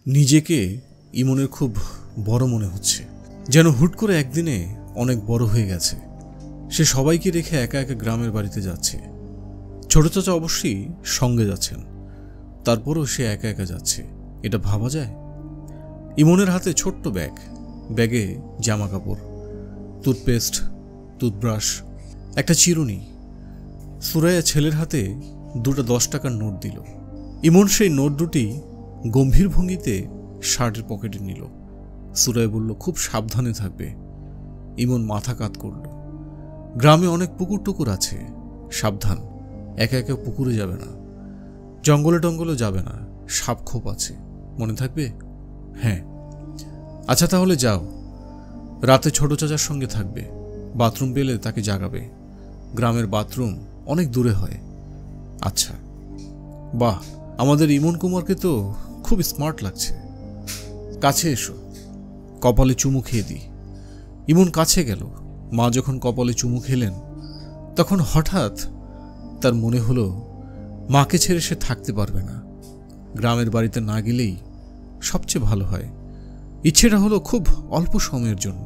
নিজেকে ইমনের খুব বড় মনে হচ্ছে, যেন হুট করে একদিনে অনেক বড় হয়ে গেছে। সে সবাইকে রেখে একা একা গ্রামের বাড়িতে যাচ্ছে। ছোট চাচা অবশ্যই সঙ্গে যাচ্ছেন, তারপরও সে একা একা যাচ্ছে। এটা ভাবা যায়? ইমনের হাতে ছোট্ট ব্যাগ, ব্যাগে জামা কাপড়, টুথপেস্ট, টুথব্রাশ, একটা চিরুনি। সুরাইয়া ছেলের হাতে দুটো 10 টাকার নোট দিল। ইমন সেই নোট দুটি গম্ভীর ভঙ্গিতে শার্টের পকেটে নিল। সুরাইয়া বলল, খুব সাবধানে থাকবে। ইমন মাথা কাত করল। গ্রামে অনেক পুকুর টুকুর আছে, সাবধান, একা একা পুকুরে যাবে না, জঙ্গলে টঙ্গলে যাবে না, সাপ খোপ আছে, মনে থাকবে? হ্যাঁ। আচ্ছা তাহলে যাও, রাতে ছোট চাচার সঙ্গে থাকবে, বাথরুম পেলে তাকে জাগাবে। গ্রামের বাথরুম অনেক দূরে হয়। আচ্ছা। বাহ, আমাদের ইমন কুমারকে তো খুব স্মার্ট লাগছে। কাছে এসো, কপালে চুমু খেয়ে দিই। ইমন কাছে গেল। মা যখন কপালে চুমু খেলেন, তখন হঠাৎ তার মনে হলো মাকে ছেড়ে সে থাকতে পারবে না। গ্রামের বাড়িতে না গেলেই সবচেয়ে ভালো হয়। ইচ্ছেটা হলো খুব অল্প সময়ের জন্য।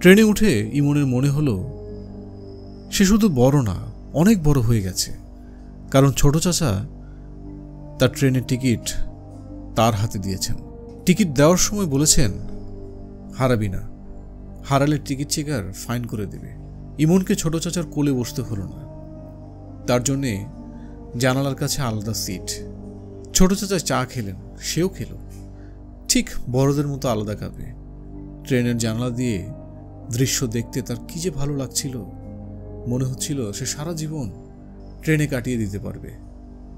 ট্রেনে উঠে ইমনের মনে হলো সে শুধু বড় না, অনেক বড় হয়ে গেছে। কারণ ছোট চাচা তার ট্রেনের টিকিট তার হাতে দিয়েছেন। টিকিট দেওয়ার সময় বলেছেন, হারাবি না, হারালে টিকিট চেকার ফাইন করে দেবে। ইমনকে ছোট চাচার কোলে বসতে হলো না, তার জন্যে জানালার কাছে আলাদা সিট। ছোট চাচা চা খেলেন, সেও খেল, ঠিক বড়দের মতো আলাদা কাপে। ট্রেনের জানালা দিয়ে দৃশ্য দেখতে তার কি যে ভালো লাগছিল। মনে হচ্ছিল সে সারা জীবন ট্রেনে কাটিয়ে দিতে পারবে।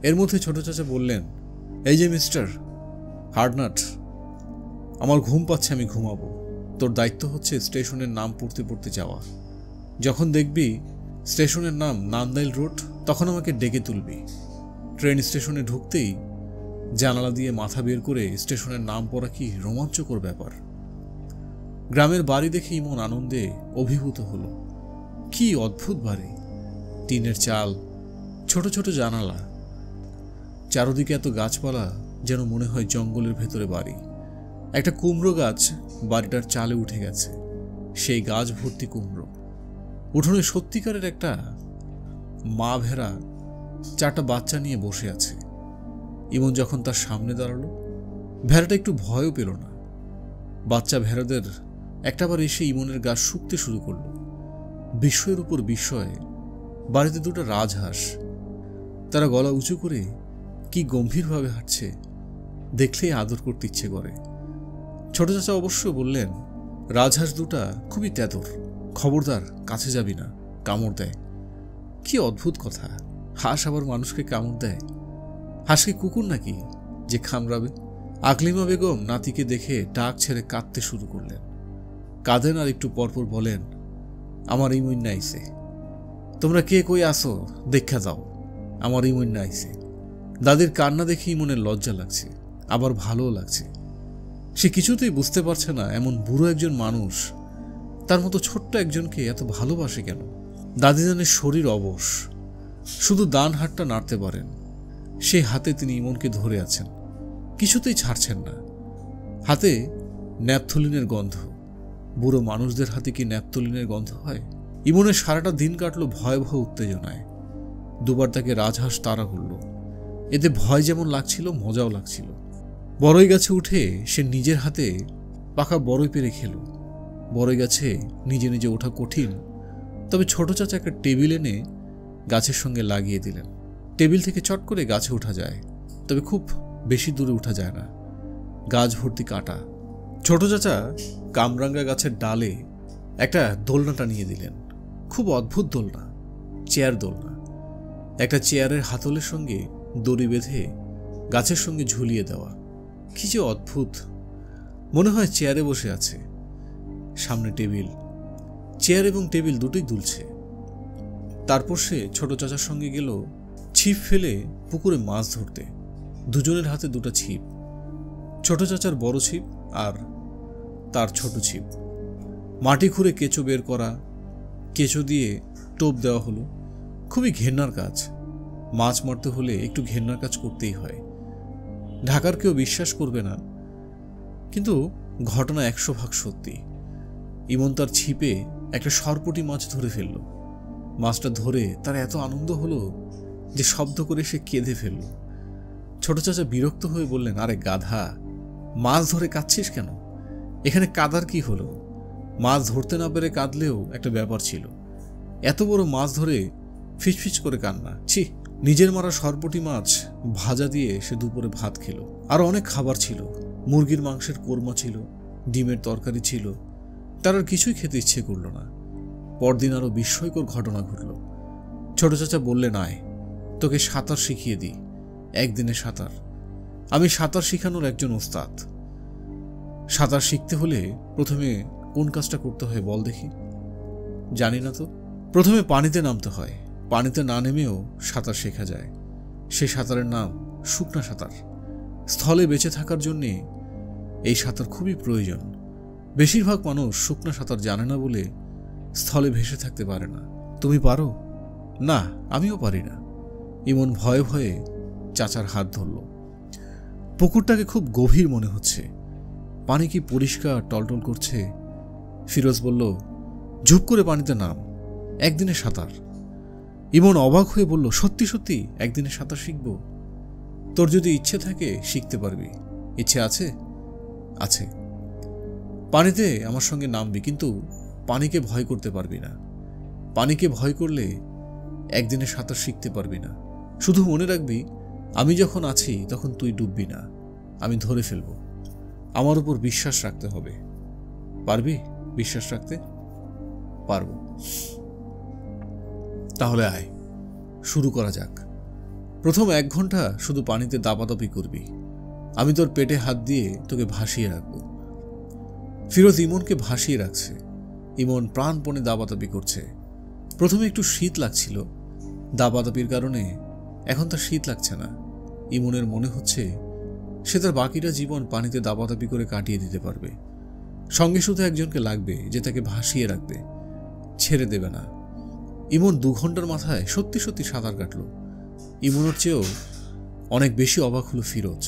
এর মধ্যে ছোট চাচা বললেন, এই যে মিস্টার হার্ডনাট, আমার ঘুম পাচ্ছে, আমি ঘুমাবো। তোর দায়িত্ব হচ্ছে স্টেশনের নাম পড়তে পড়তে যাওয়া। যখন দেখবি স্টেশনের নাম নান্দাইল রোড, তখন আমাকে ডেকে তুলবি। ট্রেন স্টেশনে ঢুকতেই জানালা দিয়ে মাথা বের করে স্টেশনের নাম পড়া কি রোমাঞ্চকর ব্যাপার। গ্রামের বাড়ি দেখে ইমন আনন্দে অভিভূত হলো। কি অদ্ভুত বাড়ি, টিনের চাল, ছোট ছোট জানালা, চারদিকে এত গাছপালা, যেন মনে হয় জঙ্গলের ভেতরে বাড়ি। একটা কুমড়ো গাছ বাড়িটার চালে উঠে গেছে, সেই গাছ ভর্তি কুমড়ো। উঠোনে সত্যিকারের একটা মা ভেড়া 4টা বাচ্চা নিয়ে বসে আছে। ইমন যখন তার সামনে দাঁড়ালো, ভেড়াটা একটু ভয়ও পেল না। বাচ্চা ভেড়াদের একটাবার এসে ইমনের গা শুকতে শুরু করলো। বিস্ময়ের উপর বিস্ময়ে। বাড়িতে দুটো রাজহাঁস, তারা গলা উঁচু করে কি গম্ভীরভাবে হাঁটছে, দেখলেই আদর করতে ইচ্ছে করে। ছোট চাচা অবশ্য বললেন, রাজহাঁস দুটা খুবই তেতর, খবরদার কাছে যাবি না, কামড় দেয়। কি অদ্ভুত কথা, হাঁস আবার মানুষকে কামড় দেয়? হাঁস কি কুকুর নাকি যে খামড়াবে? আকলিমা বেগম নাতিকে দেখে ডাক ছেড়ে কাঁদতে শুরু করলেন। কাঁদেন আর একটু পরপর বলেন, আমার ইমন নাইছে, তোমরা কে কই আসো দেখা যাও, আমার ইমন নাইছে। দাদির কান্না দেখে ইমনের লজ্জা লাগছে, আবার ভালোও লাগছে। সে কিছুতেই বুঝতে পারছে না এমন বুড়ো একজন মানুষ তার মতো ছোট্ট একজনকে এত ভালোবাসে কেন। দাদিজানের শরীর অবশ, শুধু ডান হাতটা নাড়তে পারেন। সেই হাতে তিনি ইমনকে ধরে আছেন, কিছুতেই ছাড়ছেন না। হাতে ন্যাপথলিনের গন্ধ। বুড়ো মানুষদের হাতে কি ন্যাপথলিনের গন্ধ হয়? ইমনের সারাটা দিন কাটলো ভয়াবহ উত্তেজনায়। দুবার তাকে রাজহাঁস তাড়া করল। এতে ভয় যেমন লাগছিল, মজাও লাগছিল। বড়ই গাছে উঠে সে নিজের হাতে পাকা বড়ই পেরে খেল। বড়ই গাছে নিজে নিজে ওঠা কঠিন, তবে ছোট চাচা একটা টেবিল এনে গাছের সঙ্গে লাগিয়ে দিলেন। টেবিল থেকে চট করে গাছে ওঠা যায়, তবে খুব বেশি দূরে ওঠা যায় না, গাছ ভর্তি কাটা। ছোট চাচা কামরাঙ্গা গাছের ডালে একটা দোলনা টানিয়ে দিলেন। খুব অদ্ভুত দোলনা, চেয়ার দোলনা। একটা চেয়ারের হাতলের সঙ্গে দড়ি বেঁধে গাছের সঙ্গে ঝুলিয়ে দেওয়া। কি যে অদ্ভুত, মনে হয় চেয়ারে বসে আছে। সামনে টেবিল, চেয়ার এবং টেবিল দুটোই দুলছে। তারপর সে ছোট চাচার সঙ্গে গেল ছিপ ফেলে পুকুরে মাছ ধরতে। দুজনের হাতে দুটো ছিপ, ছোট চাচার বড় ছিপ আর তার ছোট ছিপ। মাটি খুঁড়ে কেঁচো বের করা, কেঁচো দিয়ে টোপ দেওয়া হলো। খুবই ঘেন্নার কাজ। মাছ মারতে হলে একটু ঘেন্নার কাজ করতেই হয়। ঢাকার কেউ বিশ্বাস করবে না, কিন্তু ঘটনা 100% সত্যি। ইমন তার ছিপে একটা সরপুঁটি মাছ ধরে ফেলল। মাছটা ধরে তার এত আনন্দ হলো যে শব্দ করে সে কেঁদে ফেলল। ছোট চাচা বিরক্ত হয়ে বললেন, আরে গাধা, মাছ ধরে কাঁদছিস কেন? এখানে কাদার কি হলো? মাছ ধরতে না পেরে কাঁদলেও একটা ব্যাপার ছিল, এত বড় মাছ ধরে ফিসফিস করে কান্না। ছি! নিজের মারা সরপুঁটি মাছ ভাজা দিয়ে সে দুপুরে ভাত খেল। আরো অনেক খাবার ছিল, মুরগির মাংসের কোরমা ছিল, ডিমের তরকারি ছিল। তার আর কিছুই খেতে ইচ্ছে করল না। পরদিন আরো বিস্ময়কর ঘটনা ঘটল। ছোট চাচা বললেন, আয় তোকে সাঁতার শিখিয়ে দিই। একদিনে সাঁতার। আমি সাঁতার শিখানোর একজন ওস্তাদ। সাঁতার শিখতে হলে প্রথমে কোন কাজটা করতে হয় বল দেখি? জানি না তো। প্রথমে পানিতে নামতে হয়। পানিতে না নেমেও সাঁতার শেখা যায়। সে সাঁতারের নাম শুকনা সাঁতার। স্থলে বেঁচে থাকার জন্যে এই সাঁতার খুবই প্রয়োজন। বেশিরভাগ মানুষ শুকনা সাঁতার জানে না বলে স্থলে ভেসে থাকতে পারে না। তুমি পারো? না, আমিও পারি না। ইমন ভয়ে ভয়ে চাচার হাত ধরল। পুকুরটাকে খুব গভীর মনে হচ্ছে। পানি কি পরিষ্কার টলটল করছে। ফিরোজ বলল, ঝুপ করে পানিতে নাম, একদিনে সাঁতার। ইমন অবাক হয়ে বলল, সত্যি সত্যি একদিনে সাঁতার শিখব? তোর যদি ইচ্ছে থাকে শিখতে পারবি। ইচ্ছে আছে? আছে। পানিতে আমার সঙ্গে নামবি, কিন্তু পানিকে ভয় করতে পারবি না। পানিকে ভয় করলে একদিনে সাঁতার শিখতে পারবি না। শুধু মনে রাখবি, আমি যখন আছি তখন তুই ডুববি না। আমি ধরে ফেলব। আমার উপর বিশ্বাস রাখতে হবে। পারবি বিশ্বাস রাখতে? পারব। তাহলে আয়, শুরু করা যাক। প্রথম 1 ঘন্টা শুধু পানিতে দাপাদাপি করবি। আমি তোর পেটে হাত দিয়ে তোকে ভাসিয়ে রাখব। ফিরোজ ইমনকে ভাসিয়ে রাখছে। ইমন প্রাণপণে দাপাদাপি করছে। প্রথমে একটু শীত লাগছিল। দাপাদাপির কারণে এখন তার শীত লাগছে না। ইমনের মনে হচ্ছে সে তার বাকিটা জীবন পানিতে দাপাদাপি করে কাটিয়ে দিতে পারবে। সঙ্গে শুধু একজনকে লাগবে যে তাকে ভাসিয়ে রাখবে, ছেড়ে দেবে না। ইমন 2 ঘন্টার মাথায় সত্যি সত্যি সাঁতার কাটল। ইমনের চেয়েও অনেক বেশি অবাক হলো ফিরোজ।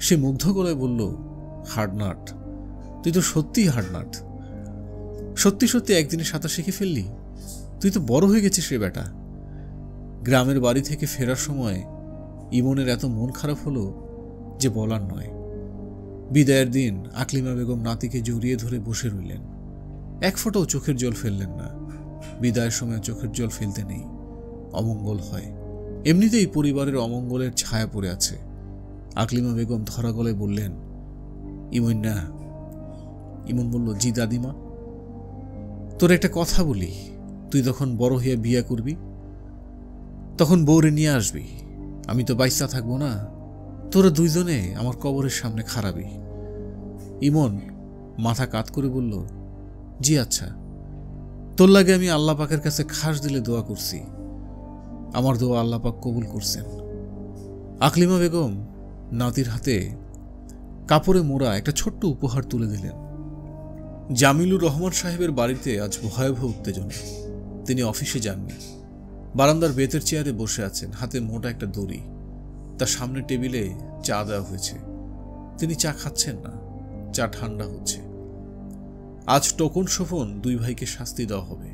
সে মুগ্ধ গলায় বলল, হার্ডনাট, তুই তো সত্যিই হার্ডনাট। সত্যি সত্যি একদিনে সাঁতার শিখে ফেললি? তুই তো বড় হয়ে গেছিস রে বেটা। গ্রামের বাড়ি থেকে ফেরার সময় ইমনের এত মন খারাপ হলো যে বলার নয়। বিদায়ের দিন আকলিমা বেগম নাতিকে জড়িয়ে ধরে বসে রইলেন। 1 ফোঁটাও চোখের জল ফেললেন না। বিদায়ের সময় চোখের জল ফেলতে নেই, অমঙ্গল হয়। এমনিতেই পরিবারের অমঙ্গলের ছায়া পড়ে আছে। আকলিমা বেগম ধরা গলায় বললেন, ইমন না। ইমন বলল, জি দাদিমা। তোর একটা কথা বলি, তুই তখন বড় হয়ে বিয়ে করবি, তখন বউরে নিয়ে আসবি। আমি তো বাইসা থাকবো না। তোরা 2 জনে আমার কবরের সামনে খাড়াবি। ইমন মাথা কাত করে বলল, জি আচ্ছা। তোর লাগে আমি আল্লাহ পাকের কাছে খাস দিলে দোয়া করছি। আমার দোয়া আল্লাহ পাক কবুল করছেন। আকলিমা বেগম নাতির হাতে কাপড়ে মোড়া একটা ছোট্ট উপহার তুলে দিলেন। জামিলুর রহমান সাহেবের বাড়িতে আজ ভয়াবহ উত্তেজনা। তিনি অফিসে যাননি। বারান্দার বেতের চেয়ারে বসে আছেন, হাতে মোটা একটা দড়ি। তার সামনে টেবিলে চা দেওয়া হয়েছে। তিনি চা খাচ্ছেন না, চা ঠান্ডা হচ্ছে। আজ টোকন শোভন 2 ভাইকে শাস্তি দেওয়া হবে।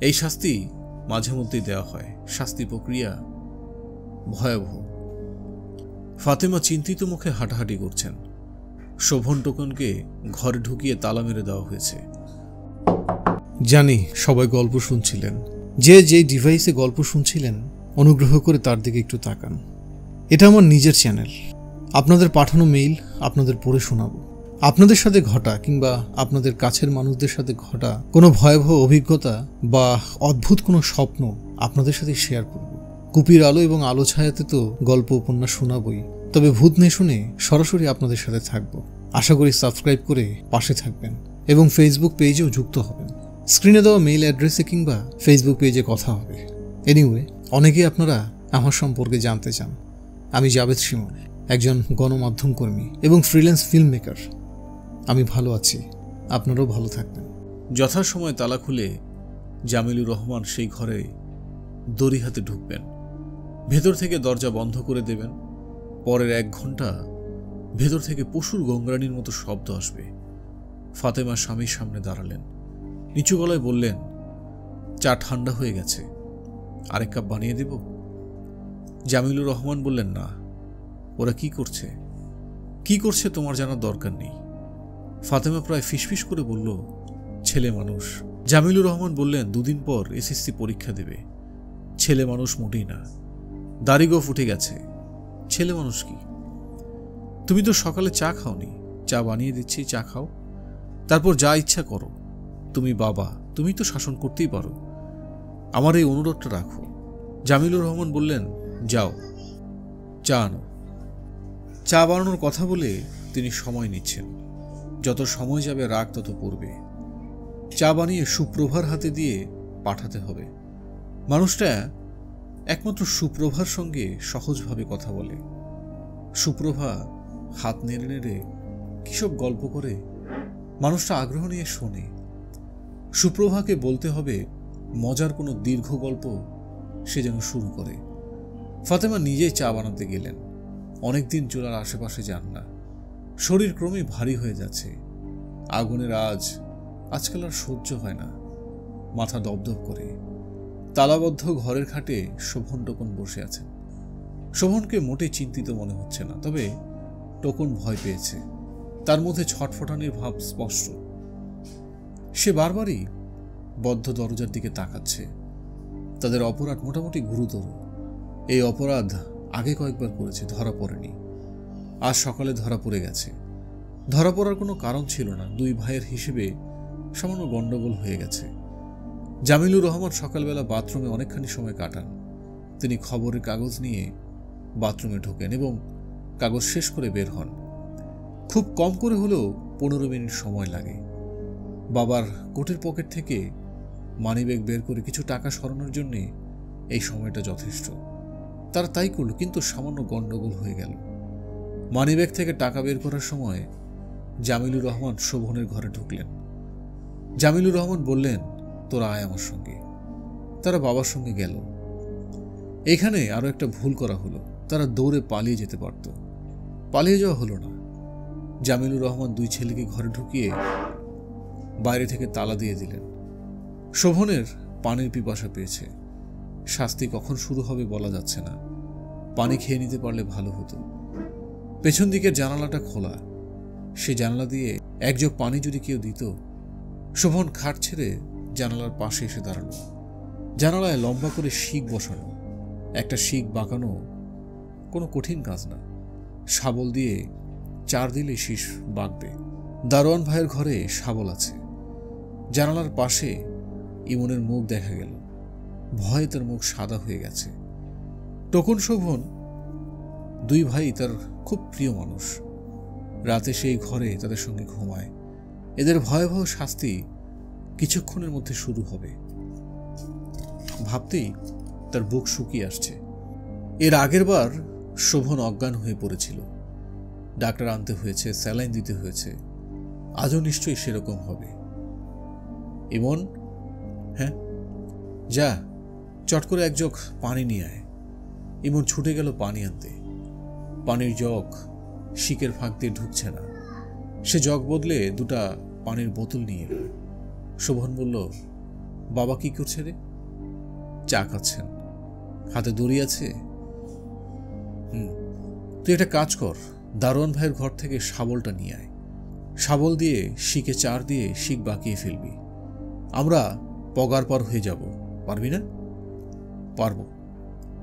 এই শাস্তি মাঝে মধ্যেই দেওয়া হয়। শাস্তি প্রক্রিয়া ভয়াবহ। ফাতেমা চিন্তিত মুখে হাঁটাহাঁটি করছেন। শোভন টোকনকে ঘরে ঢুকিয়ে তালা মেরে দেওয়া হয়েছে। জানি সবাই গল্প শুনছিলেন। যে ডিভাইসে গল্প শুনছিলেন, অনুগ্রহ করে তার দিকে একটু তাকান। এটা আমার নিজের চ্যানেল। আপনাদের পাঠানো মেইল আপনাদের পড়ে শোনাবো। আপনাদের সাথে ঘটা কিংবা আপনাদের কাছের মানুষদের সাথে ঘটা কোনো ভয়াবহ অভিজ্ঞতা বা অদ্ভুত কোনো স্বপ্ন আপনাদের সাথে শেয়ার করব। কুপির আলো এবং আলো ছায়াতে তো গল্প উপন্যাস শোনাবই, তবে ভূত নেশনে সরাসরি আপনাদের সাথে থাকব। আশা করি সাবস্ক্রাইব করে পাশে থাকবেন এবং ফেসবুক পেজেও যুক্ত হবেন। স্ক্রিনে দেওয়া মেইল অ্যাড্রেসে কিংবা ফেসবুক পেজে কথা হবে। এনিওয়ে, অনেকেই আপনারা আমার সম্পর্কে জানতে চান। আমি জাভেদ শিমুল, একজন গণমাধ্যম কর্মী এবং ফ্রিল্যান্স ফিল্ম মেকার। আমি ভালো আছি, আপনারাও ভালো থাকবেন। যথাসময়ে তালা খুলে জামিলুর রহমান সেই ঘরে দড়ি হাতে ঢুকবেন। ভেতর থেকে দরজা বন্ধ করে দেবেন। পরের 1 ঘন্টা ভেতর থেকে পশুর গঙ্গারানির মতো শব্দ আসবে। ফাতেমা স্বামীর সামনে দাঁড়ালেন, নিচু গলায় বললেন, চা ঠান্ডা হয়ে গেছে, আরেক কাপ বানিয়ে দেব? জামিলুর রহমান বললেন, না। ওরা কি করছে তোমার জানার দরকার নেই। ফাতেমা প্রায় ফিসফিস করে বলল, ছেলে মানুষ। জামিলুর রহমান বললেন, 2 দিন পর এসএসসি পরীক্ষা দেবে। ছেলে মানুষ মোটেই না, দাড়ি গোঁফ উঠে গেছে, ছেলে মানুষ কি? তুমি তো সকালে চা খাওনি, চা বানিয়ে দিচ্ছি, চা খাও, তারপর যা ইচ্ছা করো। তুমি বাবা, তুমি তো শাসন করতেই পারো, আমার এই অনুরোধটা রাখো। জামিলুর রহমান বললেন, যাও চা আনো। চা বানানোর কথা বলে তিনি সময় নিচ্ছেন, যত সময় যাবে রাগ তত পড়বে। চা বানিয়ে সুপ্রভার হাতে দিয়ে পাঠাতে হবে। মানুষটা একমাত্র সুপ্রভার সঙ্গে সহজভাবে কথা বলে। সুপ্রভা হাত নেড়ে নেড়ে কিসব গল্প করে, মানুষটা আগ্রহ নিয়ে শোনে। সুপ্রভাকে বলতে হবে মজার কোনো দীর্ঘ গল্প সে যেন শুরু করে। ফাতেমা নিজেই চা বানাতে গেলেন। অনেকদিন চুলার আশেপাশে যান না, শরীর ক্রমেই ভারী হয়ে যাচ্ছে। আগুনের আজকাল আর সহ্য হয় না, মাথা দপদপ করে। তালাবদ্ধ ঘরের খাটে শোভন টোকন বসে আছেন। শোভনকে মোটেই চিন্তিত মনে হচ্ছে না, তবে টোকন ভয় পেয়েছে। তার মধ্যে ছটফটানির ভাব স্পষ্ট। সে বারবারই বদ্ধ দরজার দিকে তাকাচ্ছে। তাদের অপরাধ মোটামুটি গুরুতর। এই অপরাধ আগে কয়েকবার করেছে, ধরা পড়েনি। আজ সকালে ধরা পড়ে গেছে। ধরা পড়ার কোনো কারণ ছিল না, 2 ভাইয়ের হিসেবে সামান্য গন্ডগোল হয়ে গেছে। জামিলুর রহমান সকালবেলা বাথরুমে অনেকখানি সময় কাটান। তিনি খবরের কাগজ নিয়ে বাথরুমে ঢোকেন এবং কাগজ শেষ করে বের হন। খুব কম করে হলেও 15 মিনিট সময় লাগে। বাবার কোটের পকেট থেকে মানিব্যাগ বের করে কিছু টাকা সরানোর জন্যে এই সময়টা যথেষ্ট। তারা তাই করল, কিন্তু সামান্য গন্ডগোল হয়ে গেল। মানিব্যাগ থেকে টাকা বের করার সময় জামিলুর রহমান শোভনের ঘরে ঢুকলেন। জামিলুর রহমান বললেন, তোরা আয় আমার সঙ্গে। তারা বাবার সঙ্গে গেল। এখানে আরো একটা ভুল করা হলো, তারা দৌড়ে পালিয়ে যেতে পারত, পালিয়ে যাওয়া হলো না। জামিলুর রহমান 2 ছেলেকে ঘরে ঢুকিয়ে বাইরে থেকে তালা দিয়ে দিলেন। শোভনের পানির পিপাসা পেয়েছে। শাস্তি কখন শুরু হবে বলা যাচ্ছে না। পানি খেয়ে নিতে পারলে ভালো হতো। পেছন দিকের জানালাটা খোলা, সে জানালা দিয়ে 1 জগ পানি যদি কেউ দিত। শোভন খাট ছেড়ে জানালার পাশে এসে দাঁড়ালো। জানালায় লম্বা করে শিক বসানো। একটা শিক বাঁকানো কোনো কঠিন কাজ না, শাবল দিয়ে 4 দিলে শীষ বাঁকবে। দারোয়ান ভাইয়ের ঘরে শাবল আছে। জানালার পাশে ইমনের মুখ দেখা গেল। ভয়ে তার মুখ সাদা হয়ে গেছে। টোকন শোভন 2 ভাই তার খুব প্রিয় মানুষ। রাতে সেই ঘরে তাদের সঙ্গে ঘুমায়। এদের ভয়াবহ শাস্তি কিছুক্ষণের মধ্যে শুরু হবে। ভাবতেই তার বুক শুকিয়ে আসছে। এর আগের বার শোভন অজ্ঞান হয়ে পড়েছিল। ডাক্তার আনতে হয়েছে, স্যালাইন দিতে হয়েছে। আজও নিশ্চয়ই সেরকম হবে। ইমন, হ্যাঁ যা, চট করে 1 জগ পানি নিয়ে আয়। ইমন ছুটে গেল পানি আনতে। পানির জগ শিকের ফাঁক দিয়ে ঢুকছে না। সে জগ বদলে 2টা পানির বোতল নিয়ে এল। শোভন বলল, বাবা কি করছে রে? চা খাচ্ছেন। হাতে দড়ি আছে? তুই একটা কাজ কর, দারোয়ান ভাইয়ের ঘর থেকে শাবলটা নিয়ে আয়। শাবল দিয়ে শিকে 4 দিয়ে শিক বাঁকিয়ে ফেলবি। আমরা পগার পার হয়ে যাব। পারবি না? পারবো।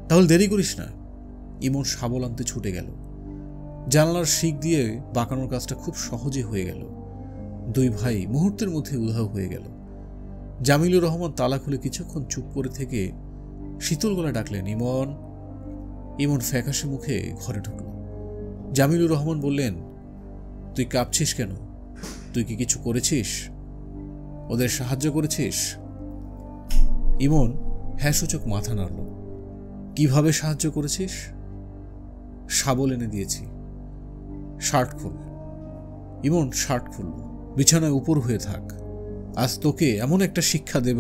তাহলে দেরি করিস না। ইমন শাবল আনতে ছুটে গেল। জানালার শিক দিয়ে বাঁকানোর কাজটা খুব সহজে হয়ে গেল। 2 ভাই মুহূর্তের মধ্যে উধাও হয়ে গেল। জামিলুর রহমান তালা খুলে কিছুক্ষণ চুপ করে থেকে শীতল গলায় ডাকলেন, ইমন। ইমন ফ্যাকাশে মুখে ঘরে ঢুকল। জামিলুর রহমান বললেন, তুই কাঁপছিস কেন? তুই কি কিছু করেছিস? ওদের সাহায্য করেছিস? ইমন হ্যাঁ সূচক মাথা নাড়ল। কিভাবে সাহায্য করেছিস? শাবল এনে দিয়েছি। শার্ট খোল। ইমন শার্ট খুলল। বিছানায় উপর হয়ে থাক। আজ তোকে এমন একটা শিক্ষা দেব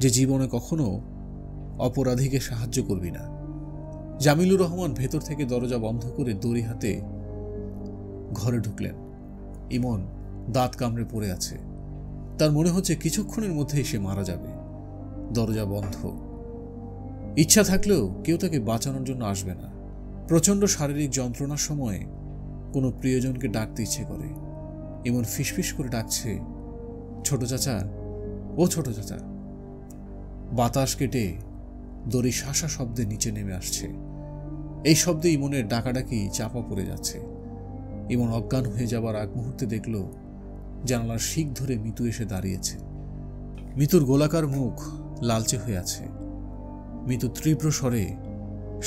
যে জীবনে কখনো অপরাধীকে সাহায্য করবি না। জামিলুর রহমান ভেতর থেকে দরজা বন্ধ করে দড়ি হাতে ঘরে ঢুকলেন। ইমন দাঁত কামড়ে পড়ে আছে। তার মনে হচ্ছে কিছুক্ষণের মধ্যেই সে মারা যাবে। দরজা বন্ধ। ইচ্ছা থাকলেও কেউ তাকে বাঁচানোর জন্য আসবে না। প্রচণ্ড শারীরিক যন্ত্রণার সময় কোনো প্রিয়জনকে ডাকতে ইচ্ছে করে। ইমন ফিসফিস করে ডাকছে, ছোট চাচা, ও ছোট চাচা। বাতাস কেটে দড়ি শাসা শব্দে নিচে নেমে আসছে। এই শব্দে ইমনের ডাকাডাকি চাপা পড়ে যাচ্ছে। ইমন অজ্ঞান হয়ে যাবার আগ মুহূর্তে দেখল জানালার শিক ধরে মিতু এসে দাঁড়িয়েছে। মিতুর গোলাকার মুখ লালচে হয়ে আছে। মিতু তীব্র স্বরে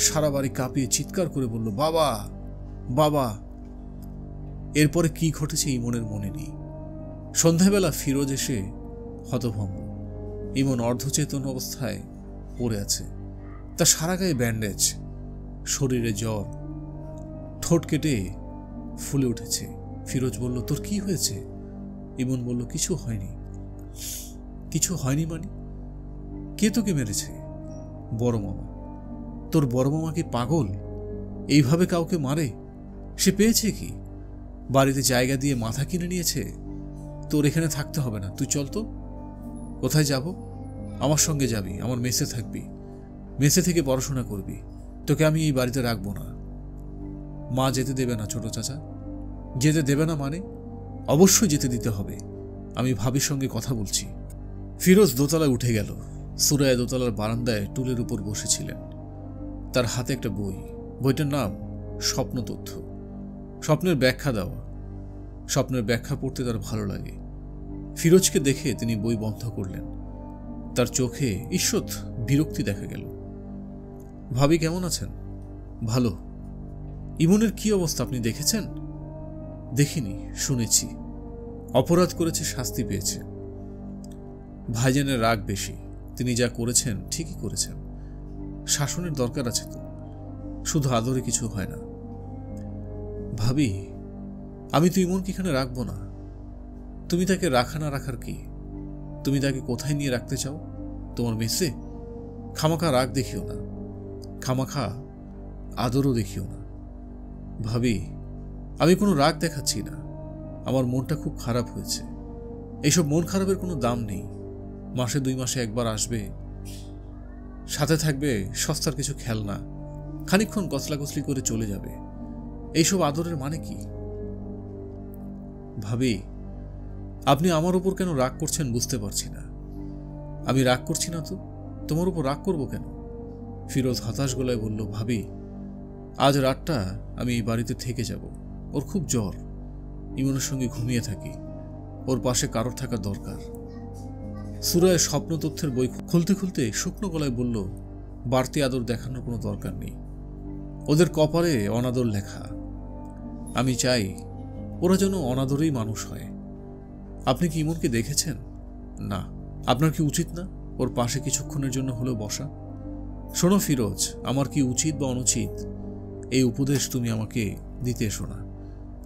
সারা বাড়ি কাঁপিয়ে চিৎকার করে বলল, বাবা, বাবা। এরপরে কি ঘটেছে ইমনের মনে নেই। সন্ধ্যাবেলা ফিরোজ এসে হতভম্ব। ইমন অর্ধচেতন অবস্থায় পড়ে আছে। তার সারা গায়ে ব্যান্ডেজ, শরীরে জ্বর, ঠোঁট কেটে ফুলে উঠেছে। ফিরোজ বলল, তোর কি হয়েছে? ইমন বলল, কিছু হয়নি। কিছু হয়নি মানে? কে তোকে মেরেছে? বড় মামা। তোর বড় মামা কি পাগল? এইভাবে কাউকে মারে? সে পেয়েছে কি? বাড়িতে জায়গা দিয়ে মাথা কিনে নিয়েছে। তোর এখানে থাকতে হবে না, তুই চল তো। কোথায় যাব? আমার সঙ্গে যাবি, আমার মেসে থাকবি, মেসে থেকে পড়াশোনা করবি। তোকে আমি এই বাড়িতে রাখবো না। মা যেতে দেবে না ছোট চাচা। যেতে দেবে না মানে? অবশ্যই যেতে দিতে হবে। আমি ভাবির সঙ্গে কথা বলছি। ফিরোজ দোতলায় উঠে গেল। সুরায়া দোতলার বারান্দায় টুলের উপর বসেছিলেন। তার হাতে একটা বই। বইটার নাম স্বপ্ন তথ্য। স্বপ্নের ব্যাখ্যা দেওয়া। স্বপ্নের ব্যাখ্যা পড়তে তার ভালো লাগে। ফিরোজকে দেখে তিনি বই বন্ধ করলেন। তার চোখে ঈষৎ বিরক্তি দেখা গেল। ভাবি কেমন আছেন? ভালো। ইমনের কি অবস্থা আপনি দেখেছেন? দেখিনি, শুনেছি। অপরাধ করেছে, শাস্তি পেয়েছে। ভাইজানের রাগ বেশি। তিনি যা করেছেন ঠিকই করেছেন। শাসনের দরকার আছে তো, শুধু আদরে কিছু হয় না। ভাবি, আমি তো ইমনকে এখানে রাখবো না। তুমি তাকে রাখা না রাখার কি? তুমি তাকে কোথায় নিয়ে রাখতে চাও? তোমার মেসে? খামাখা রাগ দেখিও না, খামাখা আদরও দেখিও না। ভাবি, আমি কোনো রাগ দেখাচ্ছি না। আমার মনটা খুব খারাপ হয়েছে। এইসব মন খারাপের কোনো দাম নেই। মাসে 2 মাসে একবার আসবে, সাথে থাকবে সস্তার কিছু খেলনা, খানিকক্ষণ গছলাগছলি করে চলে যাবে। এইসব আদরের মানে কি? ভাবি, আপনি আমার উপর কেন রাগ করছেন বুঝতে পারছি না। আমি রাগ করছি না তো, তোমার উপর রাগ করব কেন? ফিরোজ হতাশ গলায় বলল, ভাবি, আজ রাতটা আমি এই বাড়িতে থেকে যাব। ওর খুব জ্বর। ইমনের সঙ্গে ঘুমিয়ে থাকি। ওর পাশে কারোর থাকা দরকার। সুরায় স্বপ্ন তথ্যের বই খুলতে খুলতে শুকনো গলায় বলল, বাড়তি আদর দেখানোর কোনো দরকার নেই। ওদের কপালে অনাদর লেখা। আমি চাই ওরা যেন অনাদরেই মানুষ হয়। আপনি কি ইমনকে দেখেছেন? না। আপনার কি উচিত না ওর পাশে কিছুক্ষণের জন্য হলেও বসা? শোনো ফিরোজ, আমার কি উচিত বা অনুচিত এই উপদেশ তুমি আমাকে দিতে এসো না।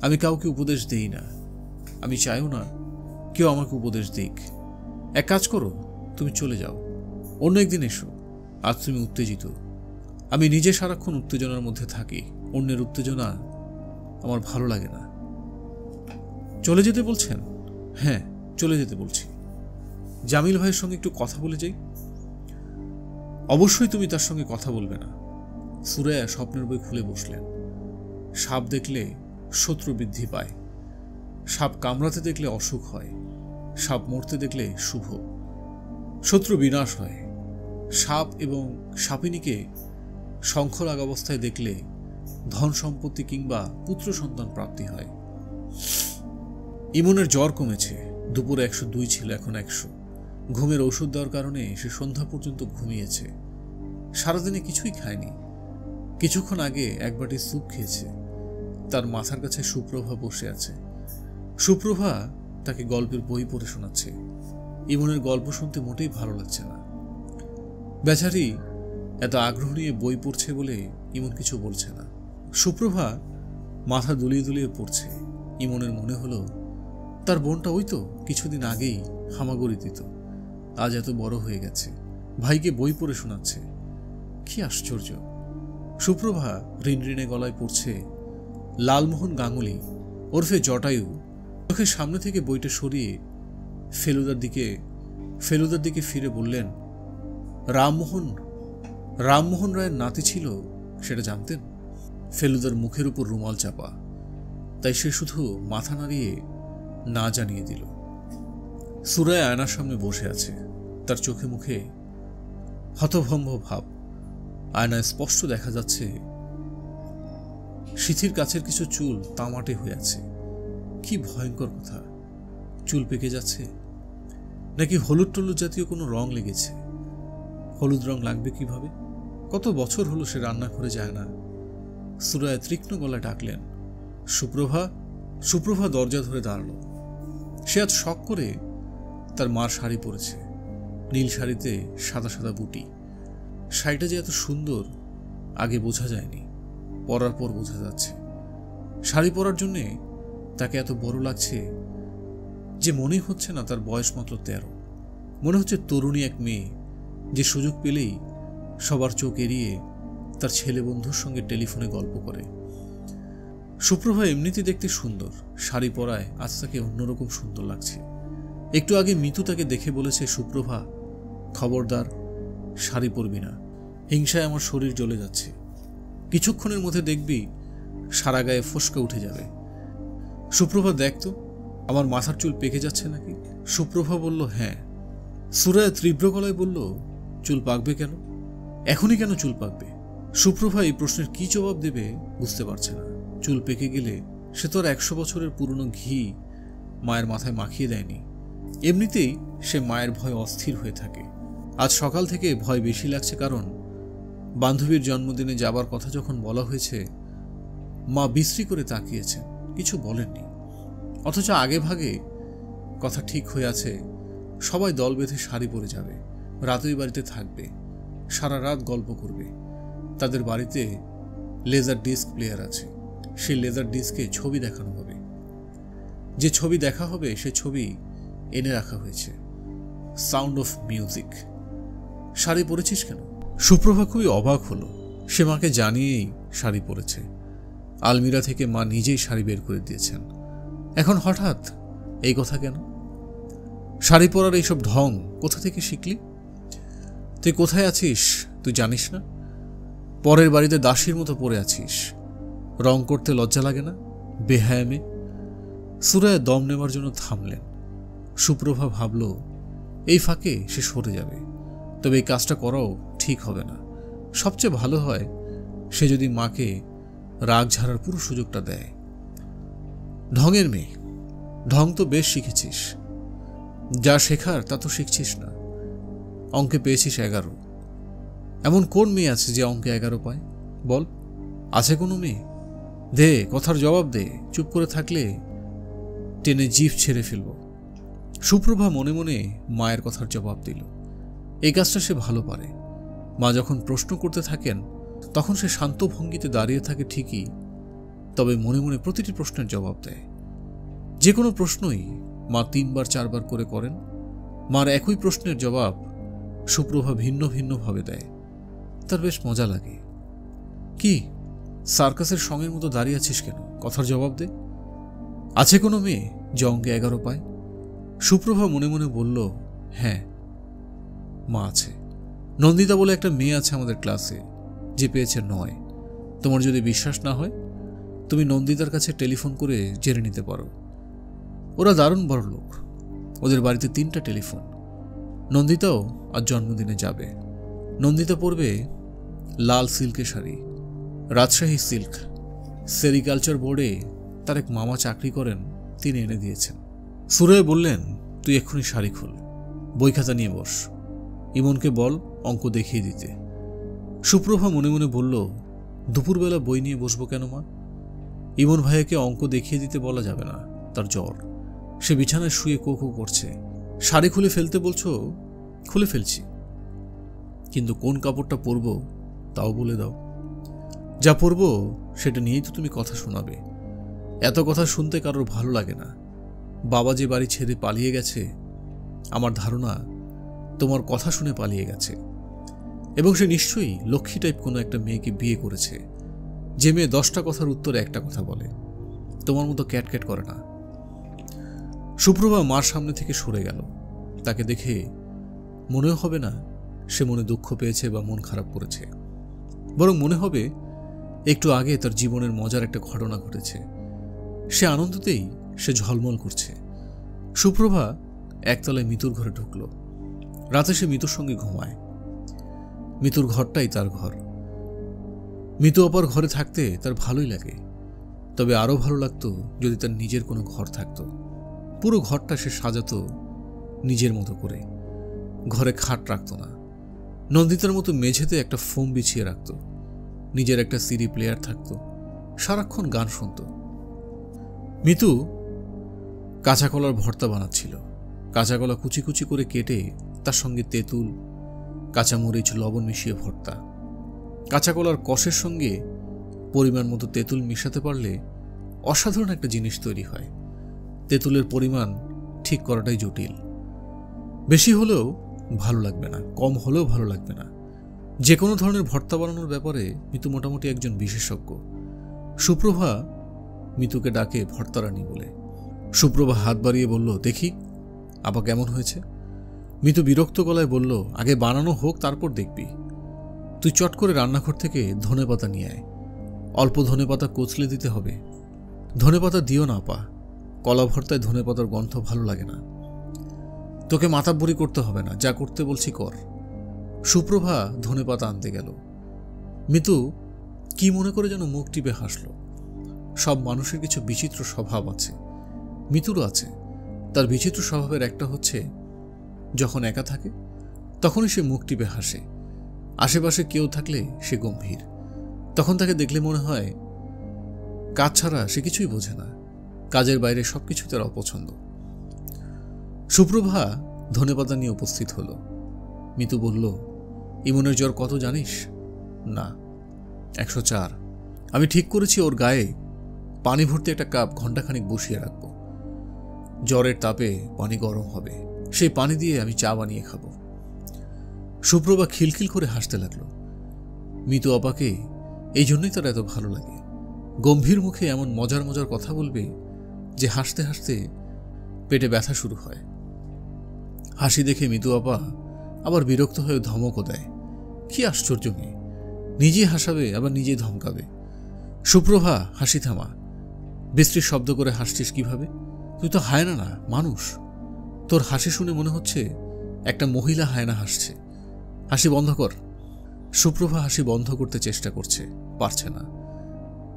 আমি কাউকে উপদেশ দেই না। আমি চাইও না কেউ আমাকে উপদেশ দিক। এক কাজ করো, তুমি চলে যাও, অন্য একদিন এসো। আজ তুমি উত্তেজিত। আমি নিজে সারাক্ষণ উত্তেজনার মধ্যে থাকি। অন্যের উত্তেজনা আমার ভালো লাগে না। চলে যেতে বলছেন? হ্যাঁ, চলে যেতে বলছি। জামিল ভাইয়ের সঙ্গে একটু কথা বলে যাই। অবশ্যই তুমি তার সঙ্গে কথা বলবে না। সুরায়া স্বপ্নের বই খুলে বসলেন। সাপ দেখলে শত্রু বৃদ্ধি পায়। সাপ কামড়াতে দেখলে অসুখ হয়। সাপ মরতে দেখলে শুভ। শত্রু বিনাশ হয়। সাপ এবং সাপিনীকে শঙ্খলাগ অবস্থায় দেখলে ধন সম্পত্তি কিংবা পুত্র সন্তান প্রাপ্তি হয়। ইমনের জ্বর কমেছে। দুপুরে 102 ছিল, এখন 100। ঘুমের ওষুধ দেওয়ার কারণে সে সন্ধ্যা পর্যন্ত ঘুমিয়েছে। সারাদিনে কিছুই খায়নি। কিছুক্ষণ আগে এক বাটি স্যুপ খেয়েছে। তার মাথার কাছে সুপ্রভা বসে আছে। সুপ্রভা তাকে গল্পের বই পড়ে শোনাচ্ছে। ইমনের গল্প শুনতে মোটেই ভালো লাগছে না। বেচারি এত আগ্রহ নিয়ে বই পড়ছে বলে ইমন কিছু বলছে না। সুপ্রভা মাথা দুলিয়ে দুলিয়ে পড়ছে। ইমনের মনে হলো তার বোনটা ওই তো কিছুদিন আগেই হামাগুড়ি দিত, আজ এত বড় হয়ে গেছে, ভাইকে বই পড়ে শোনাচ্ছে। কি আশ্চর্য! সুপ্রভা রিনরিনে গলায় পড়ছে লালমোহন গাঙ্গুলি ওরফে জটায়ু চোখের সামনে থেকে বইটা সরিয়ে ফেলুদার দিকে ফিরে বললেন, রামমোহন রায়ের নাতি ছিল সেটা জানতেন? ফেলুদার মুখের উপর রুমাল চাপা, তাই সে শুধু মাথা নাড়িয়ে না জানিয়ে দিল। সুরায় আয়নার সামনে বসে আছে, তার চোখে মুখে হতভম্ব ভাব। আয়নায় স্পষ্ট দেখা যাচ্ছে সিথির কাছের কিছু চুল তামাটে হয়ে আছে। কি ভয়ঙ্কর কথা! চুল পেকে যাচ্ছে, নাকি হলুদ টলুদ জাতীয় কোনো রং লেগেছে? হলুদ রং লাগবে কিভাবে? কত বছর হলো সে রান্না করে যায় না। সুরায় তীক্ষ্ণ গলায় ডাকলেন, সুপ্রভা। সুপ্রভা দরজা ধরে দাঁড়ালো। সে আজ শখ করে তার মার শাড়ি পরেছে, নীল শাড়িতে সাদা সাদা বুটি। শাড়িটা যে এত সুন্দর আগে বোঝা যায়নি, পরার পর বোঝা যাচ্ছে। শাড়ি পরার জন্যে তাকে এত বড় লাগছে যে মনেই হচ্ছে না তার বয়স মাত্র 13। মনে হচ্ছে তরুণী এক মেয়ে যে সুযোগ পেলেই সবার চোখ এড়িয়ে তার ছেলে বন্ধুর সঙ্গে টেলিফোনে গল্প করে। সুপ্রভা এমনিতে দেখতে সুন্দর, শাড়ি পরায় আজ তাকে অন্যরকম সুন্দর লাগছে। একটু আগে মিতু তাকে দেখে বলেছে, সুপ্রভা খবরদার শাড়ি পরবি না, হিংসায় আমার শরীর জ্বলে যাচ্ছে। কিছুক্ষণের মধ্যে দেখবি সারা গায়ে ফসকা উঠে যাবে। সুপ্রভা দেখতো আমার মাথার চুল পেকে যাচ্ছে নাকি? সুপ্রভা বলল, হ্যাঁ। সুরায় তীব্র গলায় বলল, চুল পাকবে কেন? এখনই কেন চুল পাকবে? সুপ্রভা এই প্রশ্নের কি জবাব দেবে বুঝতে পারছে না। চুল পেকে গেলে সে তো আর 100 বছরের পুরনো ঘি মায়ের মাথায় মাখিয়ে দেয়নি। এমনিতেই সে মায়ের ভয়ে অস্থির হয়ে থাকে। আজ সকাল থেকে ভয় বেশি লাগছে, কারণ বান্ধবীর জন্মদিনে যাবার কথা যখন বলা হয়েছে মা বিশ্রী করে তাকিয়েছেন, কিছু বলেননি। অথচ আগে ভাগে কথা ঠিক হয়ে আছে, সবাই দল বেঁধে শাড়ি পরে যাবে, রাতই বাড়িতে থাকবে, সারা রাত গল্প করবে। তাদের বাড়িতে লেজার ডিস্ক প্লেয়ার আছে, সেই লেজার ডিস্কে ছবি দেখানো হবে। যে ছবি দেখা হবে সে ছবি এনে রাখা হয়েছে, সাউন্ড অফ মিউজিক। শাড়ি পরেছিস কেন? সুপ্রভা খুবই অবাক হলো। সে মাকে জানিয়েই শাড়ি পরেছে। আলমিরা থেকে মা নিজেই শাড়ি বের করে দিয়েছেন। এখন হঠাৎ এই কথা কেন? শাড়ি পরার এইসব ঢং কোথা থেকে শিখলি? তুই কোথায় আছিস তুই জানিস না? পরের বাড়িতে দাসীর মতো পড়ে আছিস। রং করতে লজ্জা লাগে না? বেহায়া মেয়ে। সুরায় দম নেবার জন্য থামলেন। সুপ্রভা ভাবল এই ফাঁকে সে সরে যাবে, তবে এই কাজটা করাও ঠিক হবে না। সবচেয়ে ভালো হয় সে যদি মাকে রাগ ঝাড়ার পুরো সুযোগটা দেয়। ঢঙের মেয়ে, ঢং তো বেশ শিখেছিস, যা শেখার তা তো শিখছিস না। অঙ্কে পেয়েছিস 11। এমন কোন মেয়ে আছে যে অঙ্কে 11 পায়? বল, আছে কোনো মেয়ে? দে, কথার জবাব দে। চুপ করে থাকলে টেনে জিভ ছেড়ে ফেলব। সুপ্রভা মনে মনে মায়ের কথার জবাব দিল। এই কাজটা সে ভালো পারে। মা যখন প্রশ্ন করতে থাকেন তখন সে শান্ত ভঙ্গিতে দাঁড়িয়ে থাকে ঠিকই, তবে মনে মনে প্রতিটি প্রশ্নের জবাব দেয়। যে কোনো প্রশ্নই মা 3 বার 4 বার করে করেন। মার একই প্রশ্নের জবাব সুপ্রভা ভিন্ন ভিন্নভাবে দেয়। তার বেশ মজা লাগে। কি সার্কাসের সঙ্গের মতো দাঁড়িয়ে আছিস কেন? কথার জবাব দে। আছে কোনো মেয়ে যে অঙ্কে 11 পায়? সুপ্রভা মনে মনে বলল, হ্যাঁ মা আছে। নন্দিতা বলে একটা মেয়ে আছে আমাদের ক্লাসে, যে পেয়েছে 9। তোমার যদি বিশ্বাস না হয় তুমি নন্দিতার কাছে টেলিফোন করে জেনে নিতে পারো। ওরা দারুণ বড় লোক, ওদের বাড়িতে 3টা টেলিফোন। নন্দিতাও আজ জন্মদিনে যাবে। নন্দিতা পরবে লাল সিল্কের শাড়ি, রাজশাহী সিল্ক। সেরিকালচার বোর্ডে তার এক মামা চাকরি করেন, তিনি এনে দিয়েছেন। সুরায় বললেন, তুই এক্ষুনি শাড়ি খোল, বই খাতা নিয়ে বস, ইমনকে বল অঙ্ক দেখিয়ে দিতে। সুপ্রভা মনে মনে বলল, দুপুরবেলা বই নিয়ে বসবো কেন মা? ইমন ভাইয়াকে অঙ্ক দেখিয়ে দিতে বলা যাবে না, তার জ্বর। সে বিছানায় শুয়ে কো কো করছে। শাড়ি খুলে ফেলতে বলছো? খুলে ফেলছি, কিন্তু কোন কাপড়টা পরবো তাও বলে দাও। যা পরবো সেটা নিয়েই তো তুমি কথা শোনাবে। এত কথা শুনতে কারোর ভালো লাগে না। বাবা যে বাড়ি ছেড়ে পালিয়ে গেছে, আমার ধারণা তোমার কথা শুনে পালিয়ে গেছে। এবং সে নিশ্চয়ই লক্ষ্মী টাইপ কোনো একটা মেয়েকে বিয়ে করেছে, যে মেয়ে 10টা কথার উত্তরে একটা কথা বলে, তোমার মতো ক্যাটক্যাট করে না। সুপ্রভা মার সামনে থেকে সরে গেল। তাকে দেখে মনেও হবে না সে মনে দুঃখ পেয়েছে বা মন খারাপ করেছে, বরং মনে হবে একটু আগে তার জীবনের মজার একটা ঘটনা ঘটেছে। সে আনন্দতেই সে ঝলমল করছে। সুপ্রভা একতলায় মিতুর ঘরে ঢুকল। রাতে সে মিতুর সঙ্গে ঘুমায়। মিতুর ঘরটাই তার ঘর। মিতু অপার ঘরে থাকতে তার ভালোই লাগে, তবে আরও ভালো লাগতো যদি তার নিজের কোনো ঘর থাকতো। পুরো ঘরটা সে সাজাতো নিজের মতো করে। ঘরে খাট রাখত না, নন্দিতার মতো মেঝেতে একটা ফোম বিছিয়ে রাখত। নিজের একটা সিডি প্লেয়ার থাকত, সারাক্ষণ গান শুনত। মিতু কাঁচা কলার ভর্তা বানাচ্ছিল। কাঁচা কলা কুচি কুচি করে কেটে তার সঙ্গে তেঁতুল, কাঁচামরিচ, লবণ মিশিয়ে ভর্তা। কাঁচা কলার কষের সঙ্গে পরিমাণ মতো তেঁতুল মিশাতে পারলে অসাধারণ একটা জিনিস তৈরি হয়। তেঁতুলের পরিমাণ ঠিক করাটাই জটিল। বেশি হলেও ভালো লাগবে না, কম হলেও ভালো লাগবে না। যে কোনো ধরনের ভর্তা বানানোর ব্যাপারে মিতু মোটামুটি একজন বিশেষজ্ঞ। সুপ্রভা মিতুকে ডাকে ভর্তারানী বলে। সুপ্রভা হাত বাড়িয়ে বলল, দেখি আপা কেমন হয়েছে। মিতু বিরক্ত গলায় বলল, আগে বানানো হোক, তারপর দেখবি। তুই চট করে রান্নাঘর থেকে ধনেপাতা নিয়ে আয়। অল্প ধনেপাতা কোচলে দিতে হবে। ধনেপাতা দিও না আপা, কলা ভর্তায় ধনেপাতার গন্ধ ভালো লাগে না। তোকে মাতাব্বরি করতে হবে না, যা করতে বলছি কর। সুপ্রভা ধনেপাতা আনতে গেল। মিতু কি মনে করে যেন মুখ টিপে হাসল। সব মানুষের কিছু বিচিত্র স্বভাব আছে, মিতুরও আছে। তার বিচিত্র স্বভাবের একটা হচ্ছে, যখন একা থাকে তখনই সে মুখ টিপে হাসে। আশেপাশে কেউ থাকলে সে গম্ভীর। তখন তাকে দেখলে মনে হয় কাজ ছাড়া সে কিছুই বোঝে না, কাজের বাইরে সবকিছু তার অপছন্দ। সুপ্রভা ধনেপাতা নিয়ে উপস্থিত হল। মিতু বলল, ইমনের জ্বর কত জানিস? না, 104। আমি ঠিক করেছি ওর গায়ে পানি ভর্তি একটা কাপ ঘণ্টাখানিক বসিয়ে রাখবো। জ্বরের তাপে পানি গরম হবে, সেই পানি দিয়ে আমি চা বানিয়ে খাবো। সুপ্রভা খিলখিল করে হাসতে লাগলো। মিতু আপাকে এই জন্যই তার এত ভালো লাগে। গম্ভীর মুখে এমন মজার মজার কথা বলবে যে হাসতে হাসতে পেটে ব্যথা শুরু হয়। হাসি দেখে মিতু আপা আবার বিরক্ত হয়ে ধমকও দেয়। কি আশ্চর্য মেয়ে, নিজে হাসাবে আবার নিজে ধমকাবে। সুপ্রভা, হাসি থামা। বিশ্রী শব্দ করে হাসছিস কিভাবে? তুই তো হায়না না, মানুষ। তোর হাসি শুনে মনে হচ্ছে একটা মহিলা হায়না হাসছে। হাসি বন্ধ কর। সুপ্রভা হাসি বন্ধ করতে চেষ্টা করছে, পারছে না।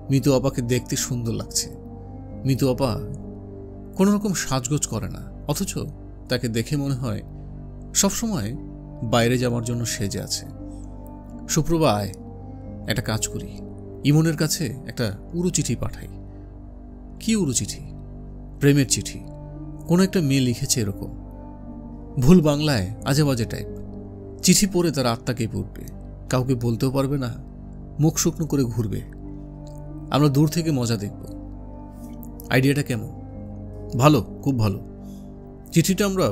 মিতু আপাকে দেখতে সুন্দর লাগছে। মিতু আপা কোনো রকম সাজগোজ করে না, অথচ তাকে দেখে মনে হয় সবসময় বাইরে যাওয়ার জন্য সেজে আছে। সুপ্রভা, আয়, একটা কাজ করি। ইমনের কাছে একটা উড়ো চিঠি পাঠাই। কি উড়ো চিঠি? প্রেমের চিঠি। কোনো একটা মেয়ে লিখেছে এরকম, ভুল বাংলায়, আজে বাজে টাইপ। চিঠি পড়ে তার আত্মা কেঁপে উঠবে, কাউকে বলতেও পারবে না, মুখ শুকনো করে ঘুরবে। আমরা দূর থেকে মজা দেখব। আইডিয়াটা কেমন? ভালো, খুব ভালো। চিঠিটা আমরা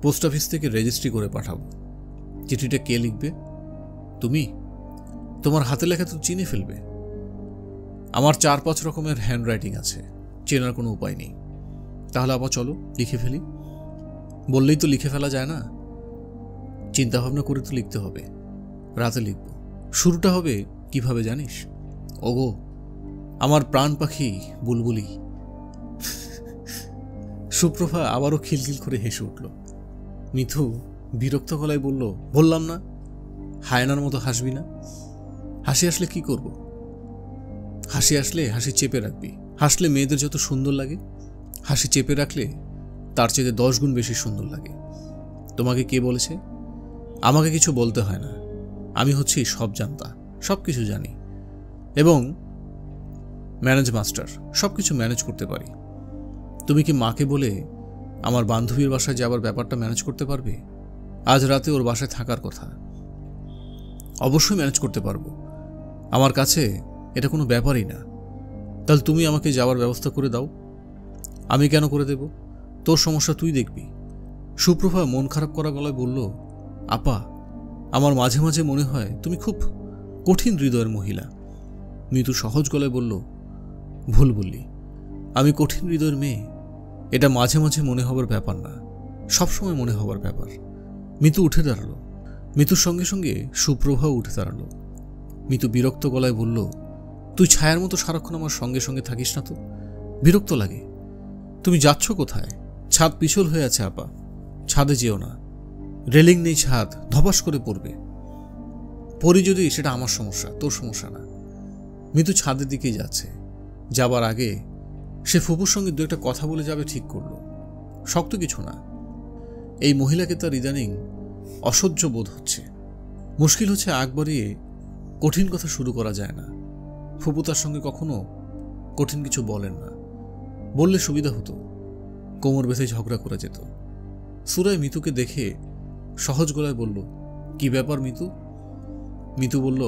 পোস্ট অফিস থেকে রেজিস্ট্রি করে পাঠাবো। চিঠিটা কে লিখবে? তুমি? তোমার হাতে লেখা তো চিনে ফেলবে। আমার 4-5 রকমের হ্যান্ডরাইটিং আছে, চেনার কোনো উপায় নেই। তাহলে আবার চলো লিখে ফেলি। বললেই তো লিখে ফেলা যায় না, চিন্তা ভাবনা করে তো লিখতে হবে। রাতে লিখব। শুরুটা হবে কিভাবে জানিস? ওগো আমার প্রাণ পাখি বুলবুলি। সুপ্রভা আবারও খিলখিল করে হেসে উঠল। মিথু বিরক্ত গলায় বলল, বললাম না হায়নার মতো হাসবি না। হাসি আসলে কি করব? হাসি আসলে হাসি চেপে রাখবি। হাসলে মেয়েদের যত সুন্দর লাগে, হাসি চেপে রাখলে তার চেয়ে 10 গুণ বেশি সুন্দর লাগে। তোমাকে কে বলেছে? আমাকে কিছু বলতে হয় না, আমি হচ্ছি সব জানতা, সব কিছু জানি এবং ম্যানেজ মাস্টার, সব কিছু ম্যানেজ করতে পারি। তুমি কি মাকে বলে আমার বান্ধবীর বাসায় যাবার ব্যাপারটা ম্যানেজ করতে পারবে? আজ রাতে ওর বাসায় থাকার কথা। অবশ্যই ম্যানেজ করতে পারবো, আমার কাছে এটা কোনো ব্যাপারই না। তাহলে তুমি আমাকে যাওয়ার ব্যবস্থা করে দাও। আমি কেন করে দেব? তোর সমস্যা তুই দেখবি। সুপ্রভা মন খারাপ করা গলায় বলল, আপা আমার মাঝে মাঝে মনে হয় তুমি খুব কঠিন হৃদয়ের মহিলা। মিতু সহজ গলায় বলল, ভুল বললি, আমি কঠিন হৃদয়ের মেয়ে এটা মাঝে মাঝে মনে হবার ব্যাপার না, সবসময় মনে হবার ব্যাপার। মিতু উঠে দাঁড়ালো। মিতুর সঙ্গে সঙ্গে সুপ্রভাও উঠে দাঁড়ালো। মিতু বিরক্ত গলায় বলল, তুই ছায়ার মতো সারাক্ষণ আমার সঙ্গে সঙ্গে থাকিস না তো, বিরক্ত লাগে। তুমি যাচ্ছ কোথায়? ছাদ পিছল হয়ে আছে আপা, ছাদে যেও না, রেলিং নেই, ছাদ ধপাস করে পড়বে। পড়ি যদি সেটা আমার সমস্যা, তোর সমস্যা না। মিতু ছাদের দিকেই যাচ্ছে। যাবার আগে সে ফুপুর সঙ্গে দু একটা কথা বলে যাবে ঠিক করলো। শক্ত কিছু না। এই মহিলাকে তার ইদানিং অসহ্য বোধ হচ্ছে। মুশকিল হচ্ছে আগ বাড়িয়ে কঠিন কথা শুরু করা যায় না। ফুপু তার সঙ্গে কখনো কঠিন কিছু বলেন না, বললে সুবিধা হতো, কোমর বেঁধে ঝগড়া করে যেত। সুরাই মিতুকে দেখে সহজ গলায় বলল, কি ব্যাপার মিতু? মিতু বলল,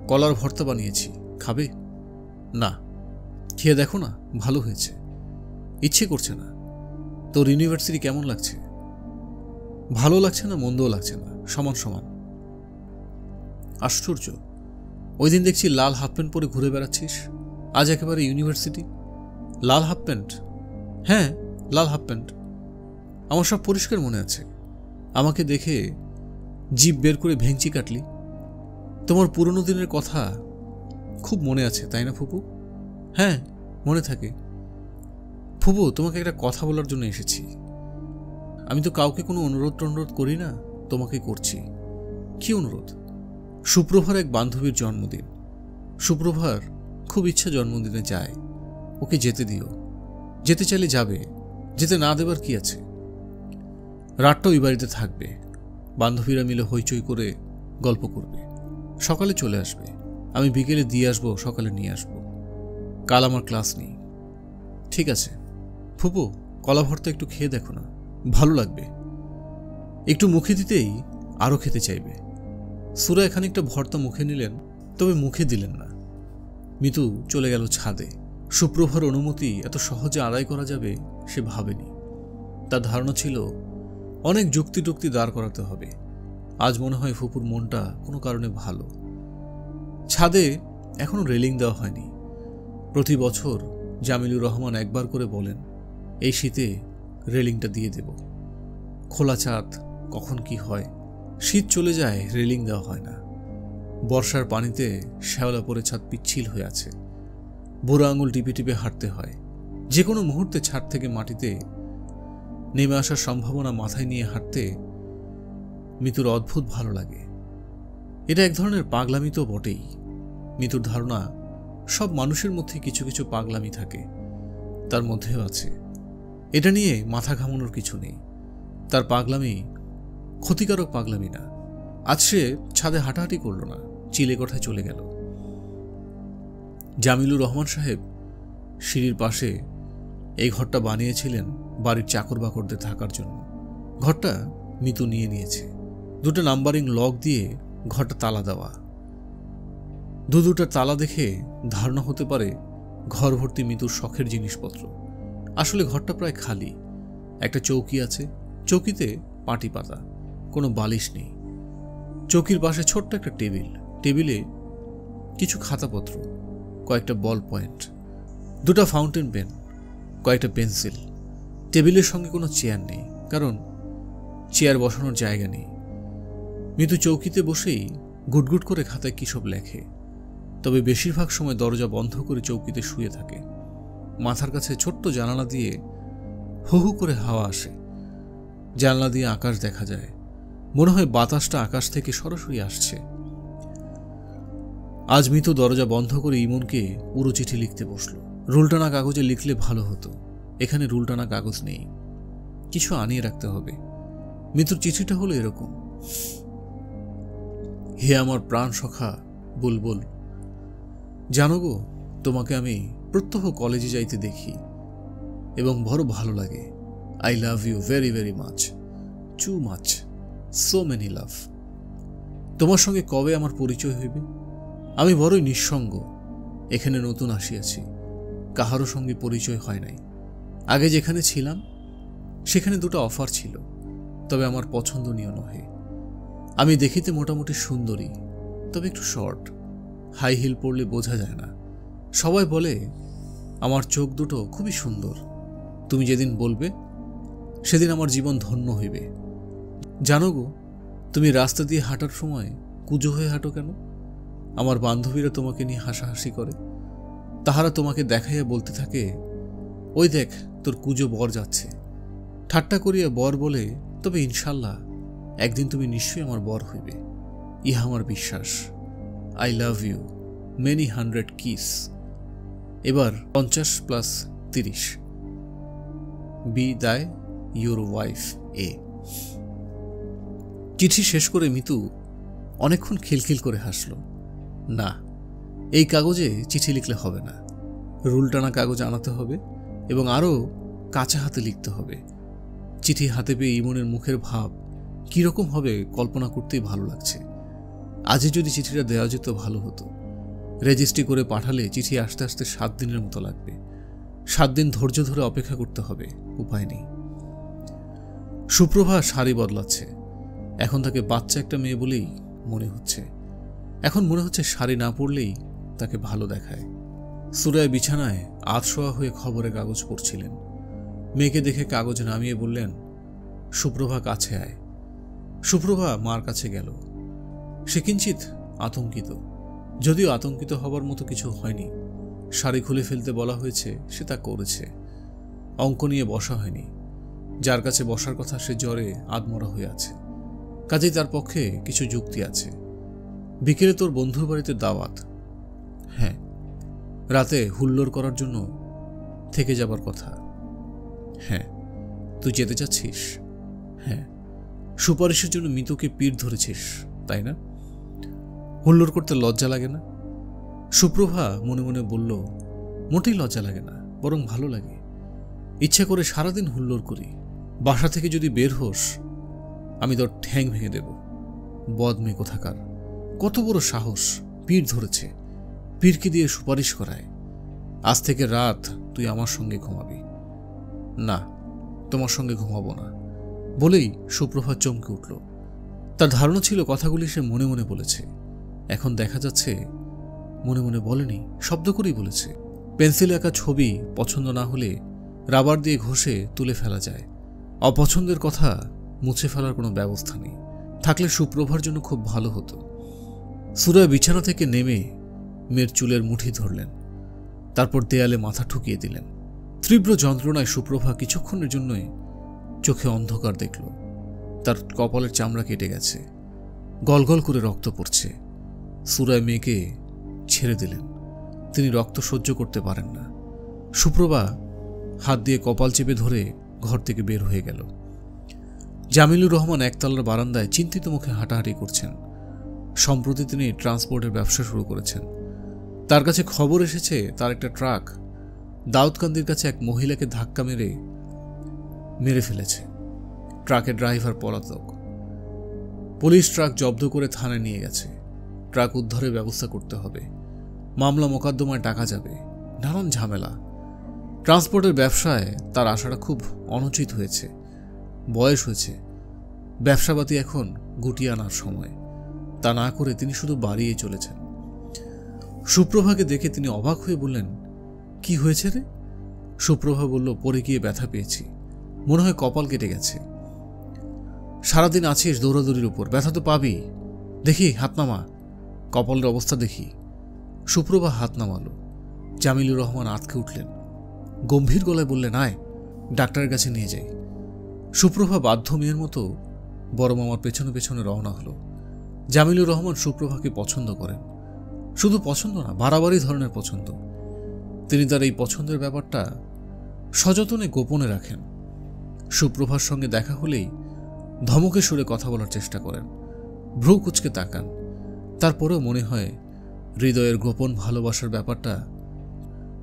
কলার ভর্তা বানিয়েছি, খাবে? না। খেয়ে দেখো না, ভালো হয়েছে। ইচ্ছে করছে না। তোর ইউনিভার্সিটি কেমন লাগছে? ভালো লাগছে না, মন্দও লাগছে না, সমান সমান। আশ্চর্য, ওই দিন দেখছি লাল হাফ প্যান্ট পরে ঘুরে বেড়াচ্ছিস, আজ একেবারে ইউনিভার্সিটি। লাল হাফ প্যান্ট? হ্যাঁ, লাল হাফ প্যান্ট। আমার সব পরিষ্কার মনে আছে। আমাকে দেখে জিভ বের করে ভেঙচি কাটলি। তোমার পুরনো দিনের কথা খুব মনে আছে, তাই না ফুপু? হ্যাঁ, মনে থাকে। ফুপু, তোমাকে একটা কথা বলার জন্য এসেছি। আমি তো কাউকে কোনো অনুরোধ করি না, তোমাকে করছি। কি অনুরোধ? সুপ্রভার এক বান্ধবীর জন্মদিন। সুপ্রভার খুব ইচ্ছা জন্মদিনে যায়। ওকে যেতে দিও। যেতে চাইলে যাবে, যেতে না দেবার কি আছে? রাতটা ওই বাড়িতে থাকবে। বান্ধবীরা মিলে হইচই করে গল্প করবে। সকালে চলে আসবে। আমি বিকেলে দিয়ে আসবো, সকালে নিয়ে আসবো। কাল আমার ক্লাস নেই। ঠিক আছে। ফুপু, কলা ভর্তা একটু খেয়ে দেখো না, ভালো লাগবে। একটু মুখে দিতেই আরও খেতে চাইবে। সুরা খানিকটা ভর্তা মুখে নিলেন, তবে মুখে দিলেন না। মিতু চলে গেল ছাদে। সুপ্রভার অনুমতি এত সহজে আদায় করা যাবে সে ভাবেনি। তার ধারণা ছিল অনেক যুক্তি টুক্তি দাঁড় করাতে হবে। আজ মনে হয় ফুপুর মনটা কোনো কারণে ভালো। ছাদে এখনো রেলিং দেওয়া হয়নি। প্রতি বছর জামিলুর রহমান একবার করে বলেন, এই শীতে রেলিংটা দিয়ে দেব। খোলা ছাদ কখন কি হয়, শীত চলে যায়, রেলিং দেওয়া হয় না। বর্ষার পানিতে শ্যাওলা পরে ছাদ পিচ্ছিল হয়ে আছে। বুড়ো আঙুল টিপে টিপে হাঁটতে হয়। যে কোনো মুহূর্তে ছাদ থেকে মাটিতে নেমে আসার সম্ভাবনা মাথায় নিয়ে হাঁটতে মিতুর অদ্ভুত ভালো লাগে। এটা এক ধরনের পাগলামি তো বটেই। মিতুর ধারণা সব মানুষের মধ্যে কিছু কিছু পাগলামি থাকে, তার মধ্যেও আছে। এটা নিয়ে মাথা ঘামানোর কিছু নেই। তার পাগলামি ক্ষতিকারক পাগলামি না। আজ সে ছাদে হাঁটাহাঁটি করল না, চিলে কোঠায় চলে গেল। জামিলুর রহমান সাহেব সিঁড়ির পাশে এই ঘরটা বানিয়েছিলেন বাড়ির চাকর বাকরদের থাকার জন্য। ঘরটা মিতু নিয়ে নিয়েছে। দুটো নাম্বারিং লক দিয়ে ঘরটা তালা দেওয়া। দুটা তালা দেখে ধারণা হতে পারে ঘর ভর্তি মিতুর শখের জিনিসপত্র। আসলে ঘরটা প্রায় খালি। একটা চৌকি আছে, চৌকিতে পাটি পাতা, কোনো বালিশ নেই। চৌকির পাশে ছোট্ট একটা টেবিল, টেবিলে কিছু খাতাপত্র, কয়েকটা বল পয়েন্ট, দুটো ফাউন্টেন পেন, কয়েকটা পেন্সিল। টেবিলের সঙ্গে কোনো চেয়ার নেই, কারণ চেয়ার বসানোর জায়গা নেই। মিতু চৌকিতে বসেই গুটগুট করে খাতায় কী সব লেখে, তবে বেশিরভাগ সময় দরজা বন্ধ করে চৌকিতে শুয়ে থাকে। মাথার কাছে ছোট্ট জানালা দিয়ে হু হু করে হাওয়া আসে। জানলা দিয়ে আকাশ দেখা যায়। মনে হয় বাতাসটা আকাশ থেকে সরাসরি আসছে। আজ মিতু দরজা বন্ধ করে ইমনকে পুরো চিঠি লিখতে বসল। রুলটানা কাগজে লিখলে ভালো হতো। এখানে রুলটানা কাগজ নেই, কিছু আনিয়ে রাখতে হবে। মিতুর চিঠিটা হলো এরকম: হে আমার প্রাণ সখা বুলবুল, জানো গো, তোমাকে আমি প্রত্যহ কলেজে যাইতে দেখি এবং বড় ভালো লাগে। I love you very very much, too much, so many love. তোমার সঙ্গে কবে আমার পরিচয় হইবে? আমি বড়ই নিঃসঙ্গ, এখানে নতুন আসিয়াছি, কাহারও সঙ্গে পরিচয় হয় নাই। আগে যেখানে ছিলাম সেখানে দুটো অফার ছিল, তবে আমার পছন্দনীয় নহে। আমি দেখিতে মোটামুটি সুন্দরী, তবে একটু শর্ট, হাই হিল পরলে বোঝা যায় না। সবাই বলে আমার চোখ দুটো খুবই সুন্দর। তুমি যেদিন বলবে সেদিন আমার জীবন ধন্য হইবে। জানো গো, তুমি রাস্তা দিয়ে হাঁটার সময় কুজো হয়ে হাঁটো কেন? আমার বান্ধবীরা তোমাকে নিয়ে হাসাহাসি করে। তাহারা তোমাকে দেখাইয়া বলতে থাকে, ওই দেখ তোর কুজো বর যাচ্ছে। ঠাট্টা করিয়া বর বলে, তবে ইনশাল্লাহ একদিন তুমি নিশ্চয়ই আমার বর হইবে, ইহা আমার বিশ্বাস। I love you, many 100 kiss. এবার 50+30, বি দায় ইউর ওয়াইফ এ। চিঠি শেষ করে মিতু অনেকক্ষণ খিলখিল করে হাসল। না, এই কাগজে চিঠি লিখলে হবে না, রুল টানা কাগজ আনাতে হবে এবং আরও কাঁচা হাতে লিখতে হবে। চিঠি হাতে পেয়ে ইমনের মুখের ভাব কীরকম হবে কল্পনা করতেই ভালো লাগছে। আজই যদি চিঠিটা দেওয়া যেত ভালো হতো। রেজিস্ট্রি করে পাঠালে চিঠি আসতে আসতে 7 দিনের মতো লাগবে। 7 দিন ধৈর্য ধরে অপেক্ষা করতে হবে, উপায় নেই। সুপ্রভা শাড়ি বদলাচ্ছে। এখন তাকে বাচ্চা একটা মেয়ে বলেই মনে হচ্ছে। এখন মনে হচ্ছে শাড়ি না পরলেই তাকে ভালো দেখায়। সুরায় বিছানায় আধশোয়া হয়ে খবরের কাগজ পড়ছিলেন। মেয়েকে দেখে কাগজ নামিয়ে বললেন, সুপ্রভা কাছে আয়। সুপ্রভা মার কাছে গেল। সে কিঞ্চিত আতঙ্কিত, যদিও আতঙ্কিত হবার মতো কিছু হয়নি। শাড়ি খুলে ফেলতে বলা হয়েছে, সে তা করেছে। অঙ্ক নিয়ে বসা হয়নি। যার কাছে বসার কথা সে জ্বরে আধমরা হয়ে আছে, কাজেই তার পক্ষে কিছু যুক্তি আছে। বিকেলে তোর বন্ধুর বাড়িতে দাওয়াত। হ্যাঁ, রাতে হুল্লোড় করার জন্য থেকে যাবার কথা। হ্যাঁ, তুই যেতে চাচ্ছিস? হ্যাঁ। সুপারিশের জন্য মিতুকে পিঠ ধরেছিস, তাই না? হুল্লোড় করতে লজ্জা লাগে না? সুপ্রভা মনে মনে বলল, মোটেই লজ্জা লাগে না, বরং ভালো লাগে। ইচ্ছা করে সারাদিন হুল্লোড় করি। বাসা থেকে যদি বের হোস, আমি তোর ঠ্যাং ভেঙে দেব। বদ মেয়ে কোথাকার, কত বড় সাহস! পিঠ ধরেছে, পীরকে দিয়ে সুপারিশ করায়। আজ থেকে রাত তুই আমার সঙ্গে ঘুমাবি। না, তোমার সঙ্গে ঘুমাবো না বলেই সুপ্রভা চমকে উঠল। তার ধারণা ছিল কথাগুলি সে মনে মনে বলেছে। এখন দেখা যাচ্ছে মনে মনে বলেনি, শব্দ করেই বলেছে। পেন্সিল আঁকা ছবি পছন্দ না হলে রাবার দিয়ে ঘষে তুলে ফেলা যায়। অপছন্দের কথা মুছে ফেলার কোনো ব্যবস্থা নেই। থাকলে সুপ্রভার জন্য খুব ভালো হতো। সুরায় বিছানা থেকে নেমে মেয়ের চুলের মুঠি ধরলেন, তারপর দেয়ালে মাথা ঠুকিয়ে দিলেন। তীব্র যন্ত্রণায় সুপ্রভা কিছুক্ষণের জন্যই চোখে অন্ধকার দেখল। তার কপালের চামড়া কেটে গেছে, গলগল করে রক্ত পড়ছে। সুরায় মেয়েকে ছেড়ে দিলেন। তিনি রক্ত সহ্য করতে পারেন না। সুপ্রভা হাত দিয়ে কপাল চেপে ধরে ঘর থেকে বের হয়ে গেল। জামিলুর রহমান একতলার বারান্দায় চিন্তিত মুখে হাঁটাহাঁটি করছেন। সম্প্রতি তিনি ট্রান্সপোর্টের ব্যবসা শুরু করেছেন। তার কাছে খবর এসেছে তার একটা ট্রাক দাউদকান্দির কাছে এক মহিলাকে ধাক্কা মেরে ফেলেছে। ট্রাকের ড্রাইভার পলাতক। পুলিশ ট্রাক জব্দ করে থানায় নিয়ে গেছে। ট্রাক উদ্ধারের ব্যবস্থা করতে হবে। মামলা মোকদ্দমায় টাকা যাবে, নানান ঝামেলা। ট্রান্সপোর্টের ব্যবসায় তার আশাটা খুব অনুচিত হয়েছে। বয়স হয়েছে, ব্যবসাপাতি এখন গুটিয়ে আনার সময়। তা না করে তিনি শুধু বাড়িয়ে চলেছেন। সুপ্রভাকে দেখে তিনি অবাক হয়ে বললেন, কি হয়েছে রে? সুপ্রভা বলল, পড়ে গিয়ে ব্যথা পেয়েছি, মনে হয় কপাল কেটে গেছে। সারাদিন আছিস দৌড়াদৌড়ির উপর, ব্যথা তো পাবি। দেখি হাত নামা, কপালের অবস্থা দেখি। সুপ্রভা হাত নামালো। জামিলুর রহমান আঁতকে উঠলেন, গম্ভীর গলায় বললেন, আয় ডাক্তারের কাছে নিয়ে যাই। সুপ্রভা বাধ্য মেয়ের মতো বড় মামার পেছনে পেছনে রওনা হলো। জামিলুর রহমান সুপ্রভাকে পছন্দ করেন। শুধু পছন্দ না, বাড়াবাড়ি ধরনের পছন্দ। তিনি তার এই পছন্দের ব্যাপারটা সযত্নে গোপনে রাখেন। সুপ্রভার সঙ্গে দেখা হলেই ধমকে সুরে কথা বলার চেষ্টা করেন, ভ্রু কুচকে তাকান। তারপরেও মনে হয় হৃদয়ের গোপন ভালোবাসার ব্যাপারটা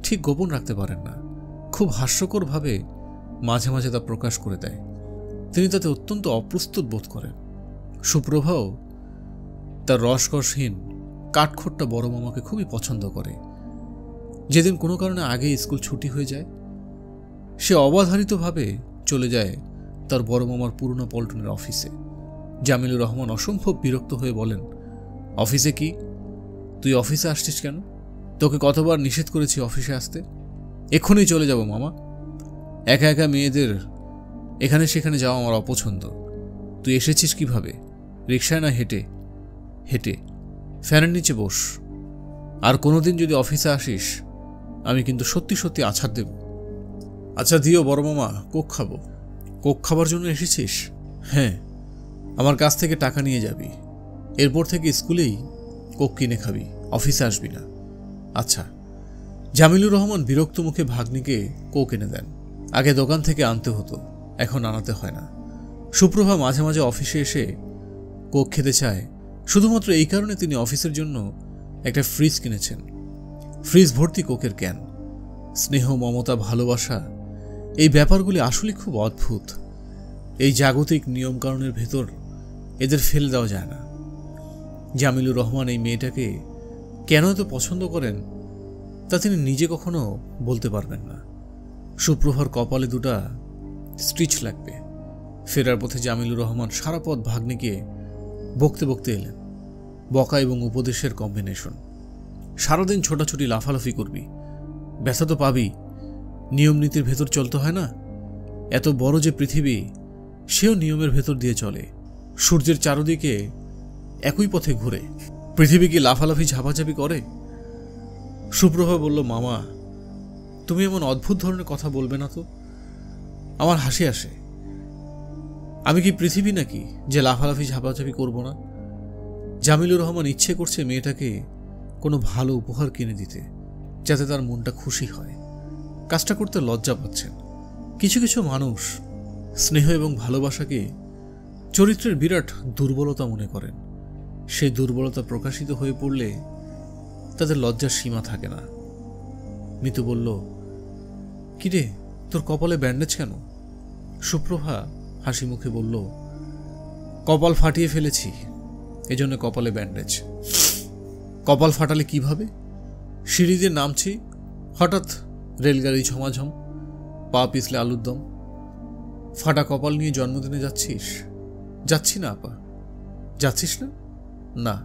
ঠিক গোপন রাখতে পারেন না। খুব হাস্যকরভাবে মাঝে মাঝে তা প্রকাশ করে দেয়। তিনি তাতে অত্যন্ত অপ্রস্তুত বোধ করেন। সুপ্রভাও তার রসকসহীন কাঠখোট্টা বড় মামাকে খুবই পছন্দ করে। যেদিন কোনো কারণে আগে স্কুল ছুটি হয়ে যায়, সে অবাধারিতভাবে চলে যায় তার বড় মামার পুরনো পল্টনের অফিসে। জামিলুর রহমান অসম্ভব বিরক্ত হয়ে বলেন, অফিসে কি? তুই অফিসে আসছিস কেন? তোকে কতবার নিষেধ করেছি অফিসে আসতে? এক্ষুনি চলে যাব মামা। একা একা মেয়েদের এখানে সেখানে যাওয়া আমার অপছন্দ। তুই এসেছিস কিভাবে? রিকশায় না হেঁটে? হেঁটে। ফ্যানের নিচে বস। আর কোনোদিন যদি অফিসে আসিস আমি কিন্তু সত্যি সত্যি আছাড় দেব। আচ্ছা দিও বড় মামা, কোক খাবো। কোক খাবার জন্য এসেছিস? হ্যাঁ, আমার কাছ থেকে টাকা নিয়ে যাবি। এরপর থেকে স্কুলেই কোক কিনে খাবি, অফিসে আসবি না। আচ্ছা। জামিলুর রহমান বিরক্ত মুখে ভাগ্নিকে কোক এনে দেন। আগে দোকান থেকে আনতে হতো, এখন আনাতে হয় না। সুপ্রভা মাঝে মাঝে অফিসে এসে কোক খেতে চায়, শুধুমাত্র এই কারণে তিনি অফিসের জন্য একটা ফ্রিজ কিনেছেন। ফ্রিজ ভর্তি কোকের ক্যান। স্নেহ, মমতা, ভালোবাসা, এই ব্যাপারগুলি আসলে খুব অদ্ভুত। এই জাগতিক নিয়মকানুনের ভেতর এদের ফেলে দেওয়া যায় না। জামিলুর রহমান এই মেয়েটাকে কেন এত পছন্দ করেন তা তিনি নিজে কখনো বলতে পারবেন না। সুপ্রভার কপালে দুটা স্টিচ লাগবে। ফেরার পথে জামিলুর রহমান সারা পথ ভাগ্নিকে বকতে বকতে এলেন। বকা এবং উপদেশের কম্বিনেশন। সারাদিন ছোটাছুটি, লাফালাফি করবি, ব্যথা তো পাবি, নিয়ম নীতির ভেতর চলতে হয় না? এত বড় যে পৃথিবী, সেও নিয়মের ভেতর দিয়ে চলে। সূর্যের চারদিকে একই পথে ঘুরে। পৃথিবী কি লাফালাফি ঝাপাঝাপি করে? সুপ্রভা বলল, মামা তুমি এমন অদ্ভুত ধরনের কথা বলবে না তো। আমার হাসি আসে। আমি কি পৃথিবী নাকি যে লাফালাফি ঝাপাঝাপি করব না? জামিলুর রহমান ইচ্ছে করছে মেয়েটাকে কোনো ভালো উপহার কিনে দিতে, যাতে তার মনটা খুশি হয়। কাজটা করতে লজ্জা পাচ্ছেন। কিছু কিছু মানুষ স্নেহ এবং ভালোবাসাকে চরিত্রের বিরাট দুর্বলতা মনে করেন। সেই দুর্বলতা প্রকাশিত হয়ে পড়লে তাদের লজ্জার সীমা থাকে না। মিতু বলল, কিরে তোর কপালে ব্যান্ডেজ কেন? সুপ্রভা হাসি মুখে বলল, কপাল ফাটিয়ে ফেলেছি, এজন্য কপালে ব্যান্ডেজ। কপাল ফাটালে কিভাবে? সিঁড়ি দিয়ে নামছি, হঠাৎ রেলগাড়ি ঝমাঝম, পা পিছলে আলুর দম। ফাটা কপাল নিয়ে জন্মদিনে যাচ্ছিস? যাচ্ছি না আপা। যাচ্ছিস না? না।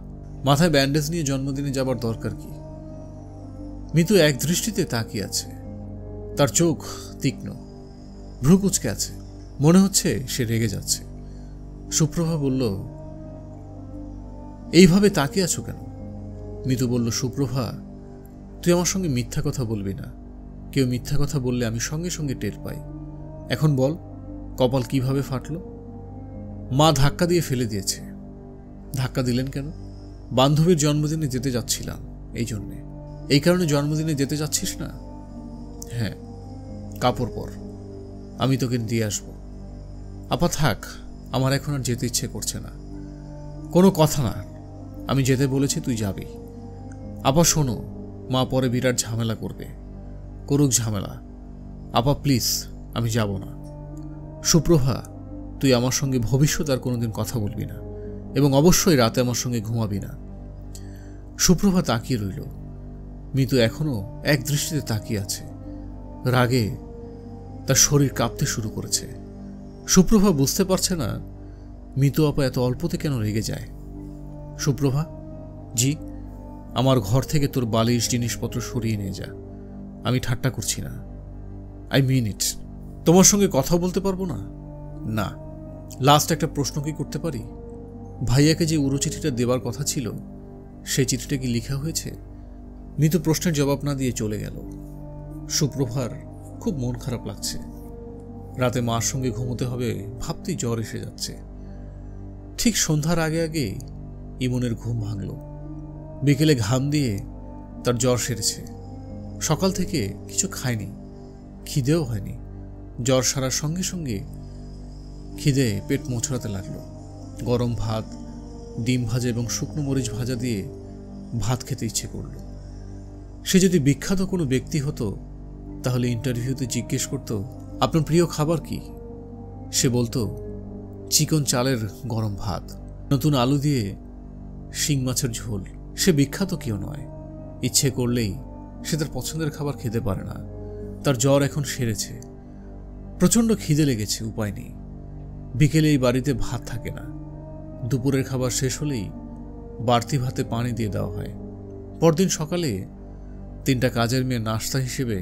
মাথায় ব্যান্ডেজ নিয়ে জন্মদিনে যাবার দরকার কি? মিতু এক দৃষ্টিতে তাকিয়ে আছে। তার চোখ তীক্ষ্ণ, ভ্রু কুঁচকে আছে। মনে হচ্ছে সে রেগে যাচ্ছে। সুপ্রভা বলল, এইভাবে তাকিয়ে আছো কেন? মিতু বলল, সুপ্রভা তুই আমার সঙ্গে মিথ্যা কথা বলবি না। কেউ মিথ্যা কথা বললে আমি সঙ্গে সঙ্গে টের পাই। এখন বল, কপাল কিভাবে ফাটলো? মা ধাক্কা দিয়ে ফেলে দিয়েছে। ধাক্কা দিলেন কেন? বান্ধবীর জন্মদিনে যেতে যাচ্ছিলাম, এই জন্যে। এই কারণে জন্মদিনে যেতে যাচ্ছিস না? হ্যাঁ। কাপড় পর, আমি তোকে দিয়ে আসবো। আপা থাক, আমার এখন আর যেতে ইচ্ছে করছে না। কোনো কথা না, আমি যেতে বলেছি, তুই যাবি। আপা শোনো, মা পরে বিরাট ঝামেলা করবে। করুক ঝামেলা, আপা প্লিজ, আমি যাব না। সুপ্রভা তুই আমার সঙ্গে ভবিষ্যৎ আর কোনোদিন কথা বলবি না, এবং অবশ্যই রাতে আমার সঙ্গে ঘুমাবি না। সুপ্রভা তাকিয়ে রইল। মিতু এখনো এক দৃষ্টিতে তাকিয়ে আছে। রাগে তার শরীর কাঁপতে শুরু করেছে। সুপ্রভা বুঝতে পারছে না মিতু আপা এত অল্পতে কেন রেগে যায়। সুপ্রভা, জি, আমার ঘর থেকে তোর বালিশ জিনিসপত্র সরিয়ে নিয়ে যা। আমি ঠাট্টা করছি না, আই মিন ইট। তোমার সঙ্গে কথা বলতে পারবো না? না। লাস্ট একটা প্রশ্ন কি করতে পারি? ভাইয়াকে যে উড়ো চিঠিটা দেবার কথা ছিল, সেই চিঠিটা কি লেখা হয়েছে? মিতু প্রশ্নের জবাব না দিয়ে চলে গেল। সুপ্রভার খুব মন খারাপ লাগছে। রাতে মার সঙ্গে ঘুমোতে হবে ভাবতেই জ্বর এসে যাচ্ছে। ঠিক সন্ধ্যার আগে আগে ইমনের ঘুম ভাঙল। বিকেলে ঘাম দিয়ে তার জ্বর সেরেছে। সকাল থেকে কিছু খায়নি, খিদেও হয়নি। জ্বর সারার সঙ্গে সঙ্গে খিদে পেট মোচড়াতে লাগলো। গরম ভাত, ডিম ভাজা এবং শুকনো মরিচ ভাজা দিয়ে ভাত খেতে ইচ্ছে করল। সে যদি বিখ্যাত কোনো ব্যক্তি হতো তাহলে ইন্টারভিউতে জিজ্ঞেস করত, আপনার প্রিয় খাবার কি? সে বলতো চিকন চালের গরম ভাত, নতুন আলু দিয়ে শিং মাছের ঝোল। সে বিখ্যাত কেউ নয়, ইচ্ছে করলেই সে তার পছন্দের খাবার খেতে পারে না। তার জ্বর এখন সেরেছে, প্রচণ্ড খিদে লেগেছে, উপায় নেই। বিকেলে এই বাড়িতে ভাত থাকে না। দুপুরের খাবার শেষ হলেই বাড়তি ভাতে পানি দিয়ে দেওয়া হয়। পরদিন সকালে 3টা কাজের মেয়ে নাস্তা হিসেবে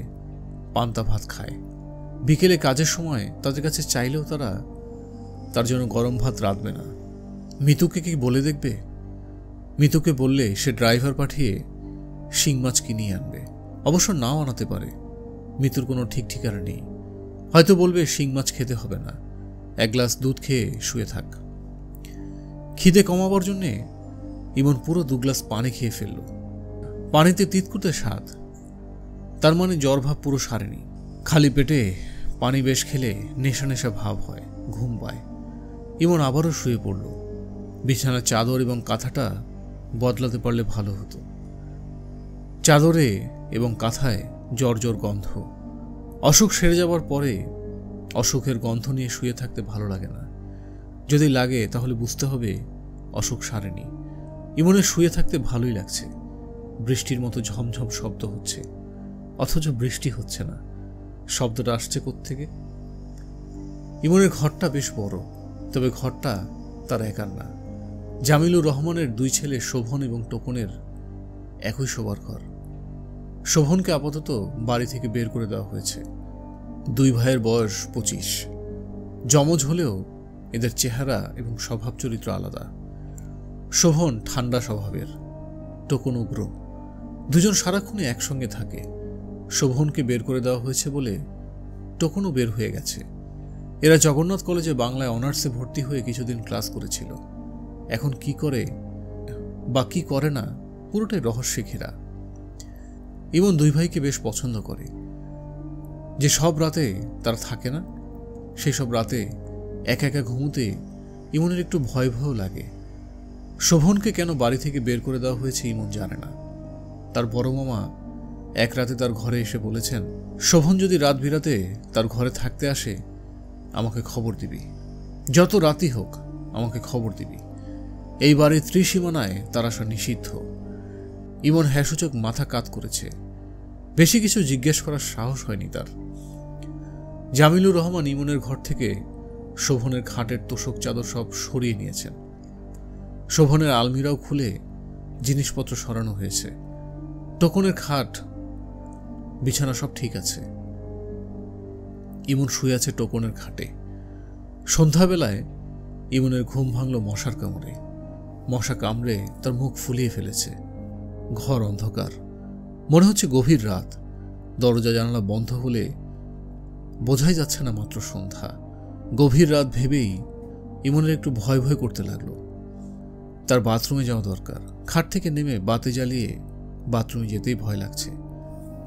পান্তা ভাত খায়। বিকেলে কাজের সময় তাদের কাছে চাইলেও তারা তার জন্য গরম ভাত রাঁধবে না। মিতুকে কি বলে দেখবে? মিতুকে বললে সে ড্রাইভার পাঠিয়ে শিং মাছ কিনিয়ে আনবে। অবশ্য নাও আনাতে পারে, মিতুর কোনো ঠিক ঠিকানা নেই। হয়তো বলবে শিং মাছ খেতে হবে না, 1 গ্লাস দুধ খেয়ে শুয়ে থাক। খিদে কমাবার জন্যে ইমন পুরো 2 গ্লাস পানি খেয়ে ফেলল। পানিতে তিতকুটে স্বাদ, তার মানে জ্বর ভাব পুরো সারেনি। খালি পেটে পানি বেশ খেলে নেশা নেশা ভাব হয়, ঘুম পায়। ইমন আবারও শুয়ে পড়ল। বিছানার চাদর এবং কাঁথাটা বদলাতে পারলে ভালো হতো। চাদরে এবং কাঁথায় জ্বর জ্বর গন্ধ। অসুখ সেরে যাবার পরে অসুখের গন্ধ নিয়ে শুয়ে থাকতে ভালো লাগে না। যদি লাগে তাহলে বুঝতে হবে অসুখ সারেনি। ইমনের শুয়ে থাকতে ভালোই লাগছে। বৃষ্টির মতো ঝমঝম শব্দ হচ্ছে, অথচ বৃষ্টি হচ্ছে না। শব্দটা আসছে কোত্থেকে? ইমনের ঘরটা বেশ বড়, তবে ঘরটা তার একার না। জামিলুর রহমানের 2 ছেলে শোভন এবং টোকনের একই শোবার ঘর। শোভনকে আপাতত বাড়ি থেকে বের করে দেওয়া হয়েছে। 2 ভাইয়ের বয়স 25। যমজ হলেও এদের চেহারা এবং স্বভাব চরিত্র আলাদা। শোভন ঠান্ডা স্বভাবের, টোকন উগ্র। দুজন সারাক্ষণই একসঙ্গে থাকে। শোভনকে বের করে দেওয়া হয়েছে বলে টোকনও বের হয়ে গেছে। এরা জগন্নাথ কলেজে বাংলায় অনার্সে ভর্তি হয়ে কিছুদিন ক্লাস করেছিল। এখন কি করে বা কি করে না পুরোটাই রহস্যে ঘেরা। ইমন 2 ভাইকে বেশ পছন্দ করে। যে সব রাতে তারা থাকে না, সেই সব রাতে একা একা ঘুমোতে ইমনের একটু ভয় ভয়ও লাগে। শোভনকে কেন বাড়ি থেকে বের করে দেওয়া হয়েছে ইমন জানে না। তার বড় মামা এক রাতে তার ঘরে এসে বলেছেন, শোভন যদি রাত বিরাতে তার ঘরে থাকতে আসে আমাকে খবর দিবি, যত রাতই হোক আমাকে খবর দিবি। এই বাড়ির ত্রিসীমানায় তার আসা নিষিদ্ধ। ইমন হ্যাসূচক মাথা কাত করেছে। বেশি কিছু জিজ্ঞেস করার সাহস হয়নি তার। জামিলুর রহমান ইমনের ঘর থেকে শোভনের খাটের তোষক চাদর সব সরিয়ে নিয়েছেন। শোভনের আলমিরাও খুলে জিনিসপত্র সরানো হয়েছে। টোকনের খাট, বিছানা সব ঠিক আছে। ইমন শুয়ে আছে টোকনের খাটে। সন্ধ্যাবেলায় ইমনের ঘুম ভাঙল মশার কামড়ে। মশা কামড়ে তার মুখ ফুলিয়ে ফেলেছে। ঘর অন্ধকার, মনে হচ্ছে গভীর রাত। দরজা জানালা বন্ধ হলে বোঝাই যাচ্ছে না মাত্র সন্ধ্যা। গভীর রাত ভেবেই ইমনের একটু ভয় ভয় করতে লাগলো। তার বাথরুমে যাওয়া দরকার। খাট থেকে নেমে বাতি জ্বালিয়ে বাথরুমে যেতেই ভয় লাগছে।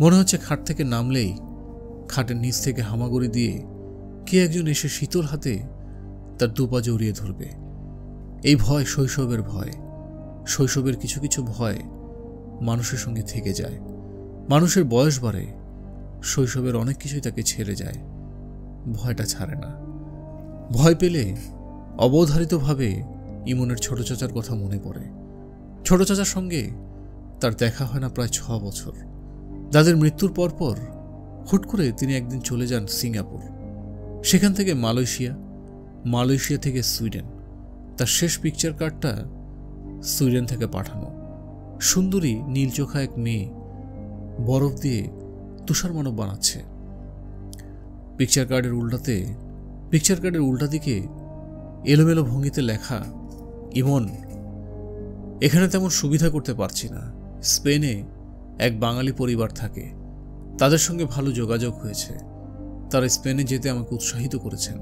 মনে হচ্ছে খাট থেকে নামলেই খাটের নিচ থেকে হামাগুড়ি দিয়ে কে একজন এসে শীতল হাতে তার 2 পা জড়িয়ে ধরবে। এই ভয় শৈশবের ভয়। শৈশবের কিছু কিছু ভয় মানুষের সঙ্গে থেকে যায়। মানুষের বয়স বাড়ে, শৈশবের অনেক কিছুই তাকে ছেড়ে যায়, ভয়টা ছাড়ে না। ভয় পেলে অবধারিতভাবে ইমনের ছোট চাচার কথা মনে পড়ে। ছোট চাচার সঙ্গে তার দেখা হয় না প্রায় 6 বছর। দাদের মৃত্যুর পরপর হুট করে তিনি একদিন চলে যান সিঙ্গাপুর, সেখান থেকে মালয়েশিয়া, মালয়েশিয়া থেকে সুইডেন। তার শেষ পিকচার কার্ডটা সুইডেন থেকে পাঠানো। সুন্দরী নীল চোখা এক মেয়ে বরফ দিয়ে তুষার মানব বানাচ্ছে। পিকচার কার্ডের উল্টা দিকে এলোমেলো ভঙ্গিতে লেখা, ইমন, এখানে তেমন সুবিধা করতে পারছি না। স্পেনে এক বাঙালি পরিবার থাকে, তাদের সঙ্গে ভালো যোগাযোগ হয়েছে। তারা স্পেনে যেতে আমাকে উৎসাহিত করেছেন।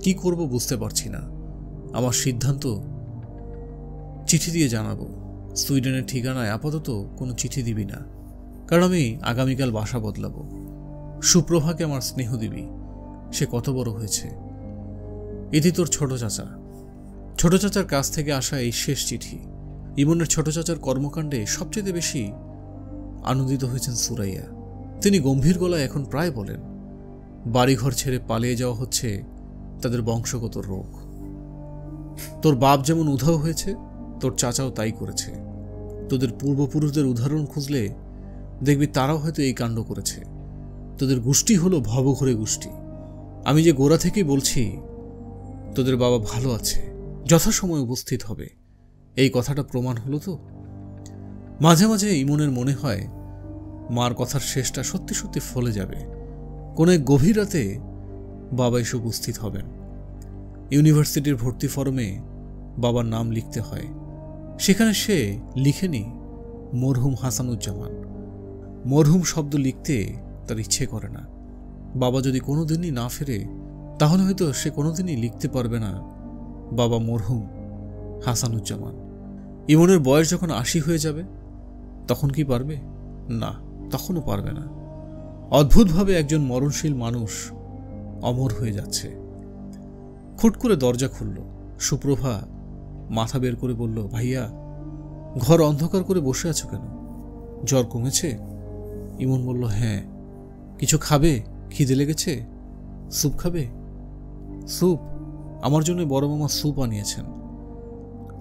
কি করব বুঝতে পারছি না। আমার সিদ্ধান্ত চিঠি দিয়ে জানাবো। সুইডেনের ঠিকানায় আপাতত কোনো চিঠি দিবি না, কারণ আমি আগামীকাল বাসা বদলাবো। সুপ্রভাকে আমার স্নেহ দিবি। সে কত বড় হয়েছে। এটি তোর ছোট চাচা। ছোট চাচার কাছ থেকে আসা এই শেষ চিঠি। ইমনের ছোট চাচার কর্মকাণ্ডে সবচেয়ে বেশি আনন্দিত হয়েছেন সুরাইয়া। তিনি গম্ভীর গলায় এখন প্রায় বলেন, বাড়িঘর ছেড়ে পালিয়ে যাওয়া হচ্ছে তাদের বংশগত রোগ। তোর বাপ যেমন উধাও হয়েছে, তোর চাচাও তাই করেছে। তোদের পূর্বপুরুষদের উদাহরণ খুঁজলে দেখবি তারাও হয়তো এই কাণ্ড করেছে। তোদের গোষ্ঠী হলো ভবঘুরে গোষ্ঠী। আমি যে গোড়া থেকেই বলছি তোদের বাবা ভালো আছে, যথাসময়ে উপস্থিত হবে। এই কথাটা প্রমাণ হলো তো। মাঝে মাঝে ইমনের মনে হয় মার কথার শেষটা সত্যি সত্যি ফলে যাবে। কোনো এক গভীর রাতে বাবা এসে উপস্থিত হবেন। ইউনিভার্সিটির ভর্তি ফর্মে বাবার নাম লিখতে হয়। সেখানে সে লিখেনি মরহুম হাসানুজ্জামান। মরহুম শব্দ লিখতে তার ইচ্ছে করে না। বাবা যদি কোনোদিনই না ফেরে তাহলে হয়তো সে কোনোদিনই লিখতে পারবে না বাবা মরহুম হাসানুজ্জামান। ইমনের বয়স যখন ৮০ হয়ে যাবে তখন কি পারবে? না, তখনও পারবে না। অদ্ভুতভাবে একজন মরণশীল মানুষ অমর হয়ে যাচ্ছে। খুট করে দরজা খুলল। সুপ্রভা মাথা বের করে বলল, ভাইয়া, ঘর অন্ধকার করে বসে আছো কেন? জ্বর কমেছে? ইমন বলল, হ্যাঁ। কিছু খাবে? খিদে লেগেছে? স্যুপ খাবে? স্যুপ? আমার জন্য বড় মামা স্যুপ আনিয়েছেন।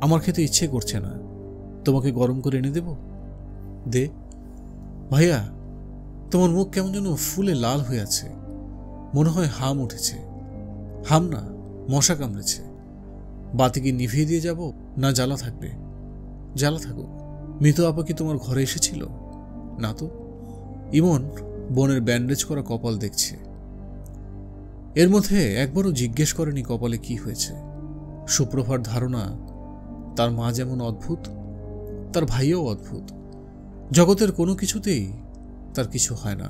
আমার খেতে ইচ্ছে করছে না, তোমাকে গরম করে এনে দেব? দে। ভাইয়া, তোমার মুখ কেমন যেন ফুলে লাল হয়ে আছে, মনে হয় হাম উঠেছে। হাম না, মশা কামড়েছে। বাতি কি নিভিয়ে দিয়ে যাব না জ্বালা থাকবে? জ্বালা থাকুক। মৃত আপা কি তোমার ঘরে এসেছিল? না তো। ইমন বোনের ব্যান্ডেজ করা কপাল দেখছে। এর মধ্যে একবারও জিজ্ঞেস করেনি কপালে কি হয়েছে। সুপ্রভার ধারণা তার মা যেমন অদ্ভুত, তার ভাইও অদ্ভুত। জগতের কোনো কিছুতেই তার কিছু হয় না।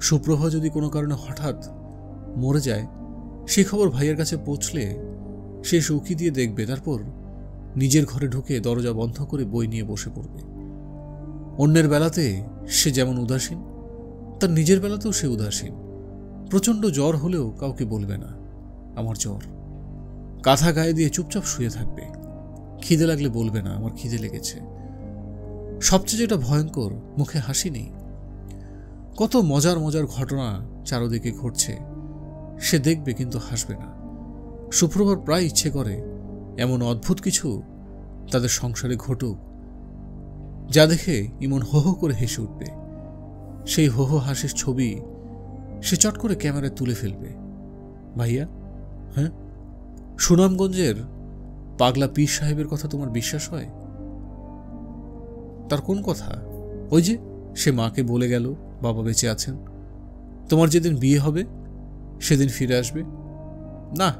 সুপ্রভা যদি কোনো কারণে হঠাৎ মরে যায়, সে খবর ভাইয়ের কাছে পৌঁছলে সে উকি দিয়ে দেখবে, তারপর নিজের ঘরে ঢুকে দরজা বন্ধ করে বই নিয়ে বসে পড়বে। অন্যের বেলাতে সে যেমন উদাসীন, তার নিজের বেলাতেও সে উদাসীন। প্রচণ্ড জ্বর হলেও কাউকে বলবে না আমার জ্বর। কাঁথা গায়ে দিয়ে চুপচাপ শুয়ে থাকবে। খিদে লাগলে বলবে না আমার খিদে লেগেছে। সবচেয়ে যেটা ভয়ঙ্কর, মুখে হাসি নেই। কত মজার মজার ঘটনা চারদিকে ঘটছে, সে দেখবে কিন্তু হাসবে না। সুপ্রভার প্রায় ইচ্ছে করে এমন অদ্ভুত কিছু তাদের সংসারে ঘটুক, যা দেখে ইমন হো হো করে হেসে উঠবে। সেই হো হো হাসির ছবি সে চট করে ক্যামেরায় তুলে ফেলবে। ভাইয়া, হ্যাঁ, সুনামগঞ্জের পাগলা পীর সাহেবের কথা তোমার বিশ্বাস হয়? তার কোন কথা? ওই যে সে মাকে বলে গেল বাবা বেঁচে আছেন, তোমার যেদিন বিয়ে হবে সেদিন ফিরে আসবে। না,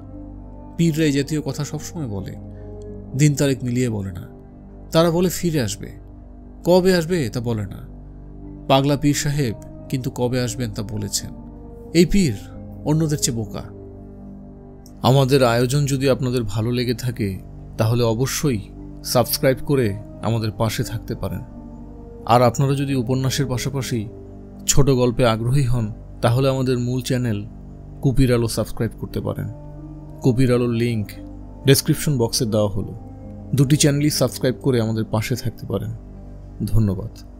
পীররা এই জাতীয় কথা সবসময় বলে, দিন তারিখ মিলিয়ে বলে না। তারা বলে ফিরে আসবে, কবে আসবে তা বলে না। পাগলা পীর সাহেব কিন্তু কবে আসবেন তা বলেছেন। এই পীর অন্যদের চেয়ে বোকা। আমাদের আয়োজন যদি আপনাদের ভালো লেগে থাকে তাহলে অবশ্যই সাবস্ক্রাইব করে আমাদের পাশে থাকতে পারেন। আর আপনারা যদি উপন্যাসের পাশাপাশি ছোট গল্পে আগ্রহী হন তাহলে আমাদের মূল চ্যানেল কুপির আলো সাবস্ক্রাইব করতে পারেন। কুপির আলোর লিঙ্ক ডেসক্রিপশন বক্সে দেওয়া হলো। দুটি চ্যানেলই সাবস্ক্রাইব করে আমাদের পাশে থাকতে পারেন। ধন্যবাদ।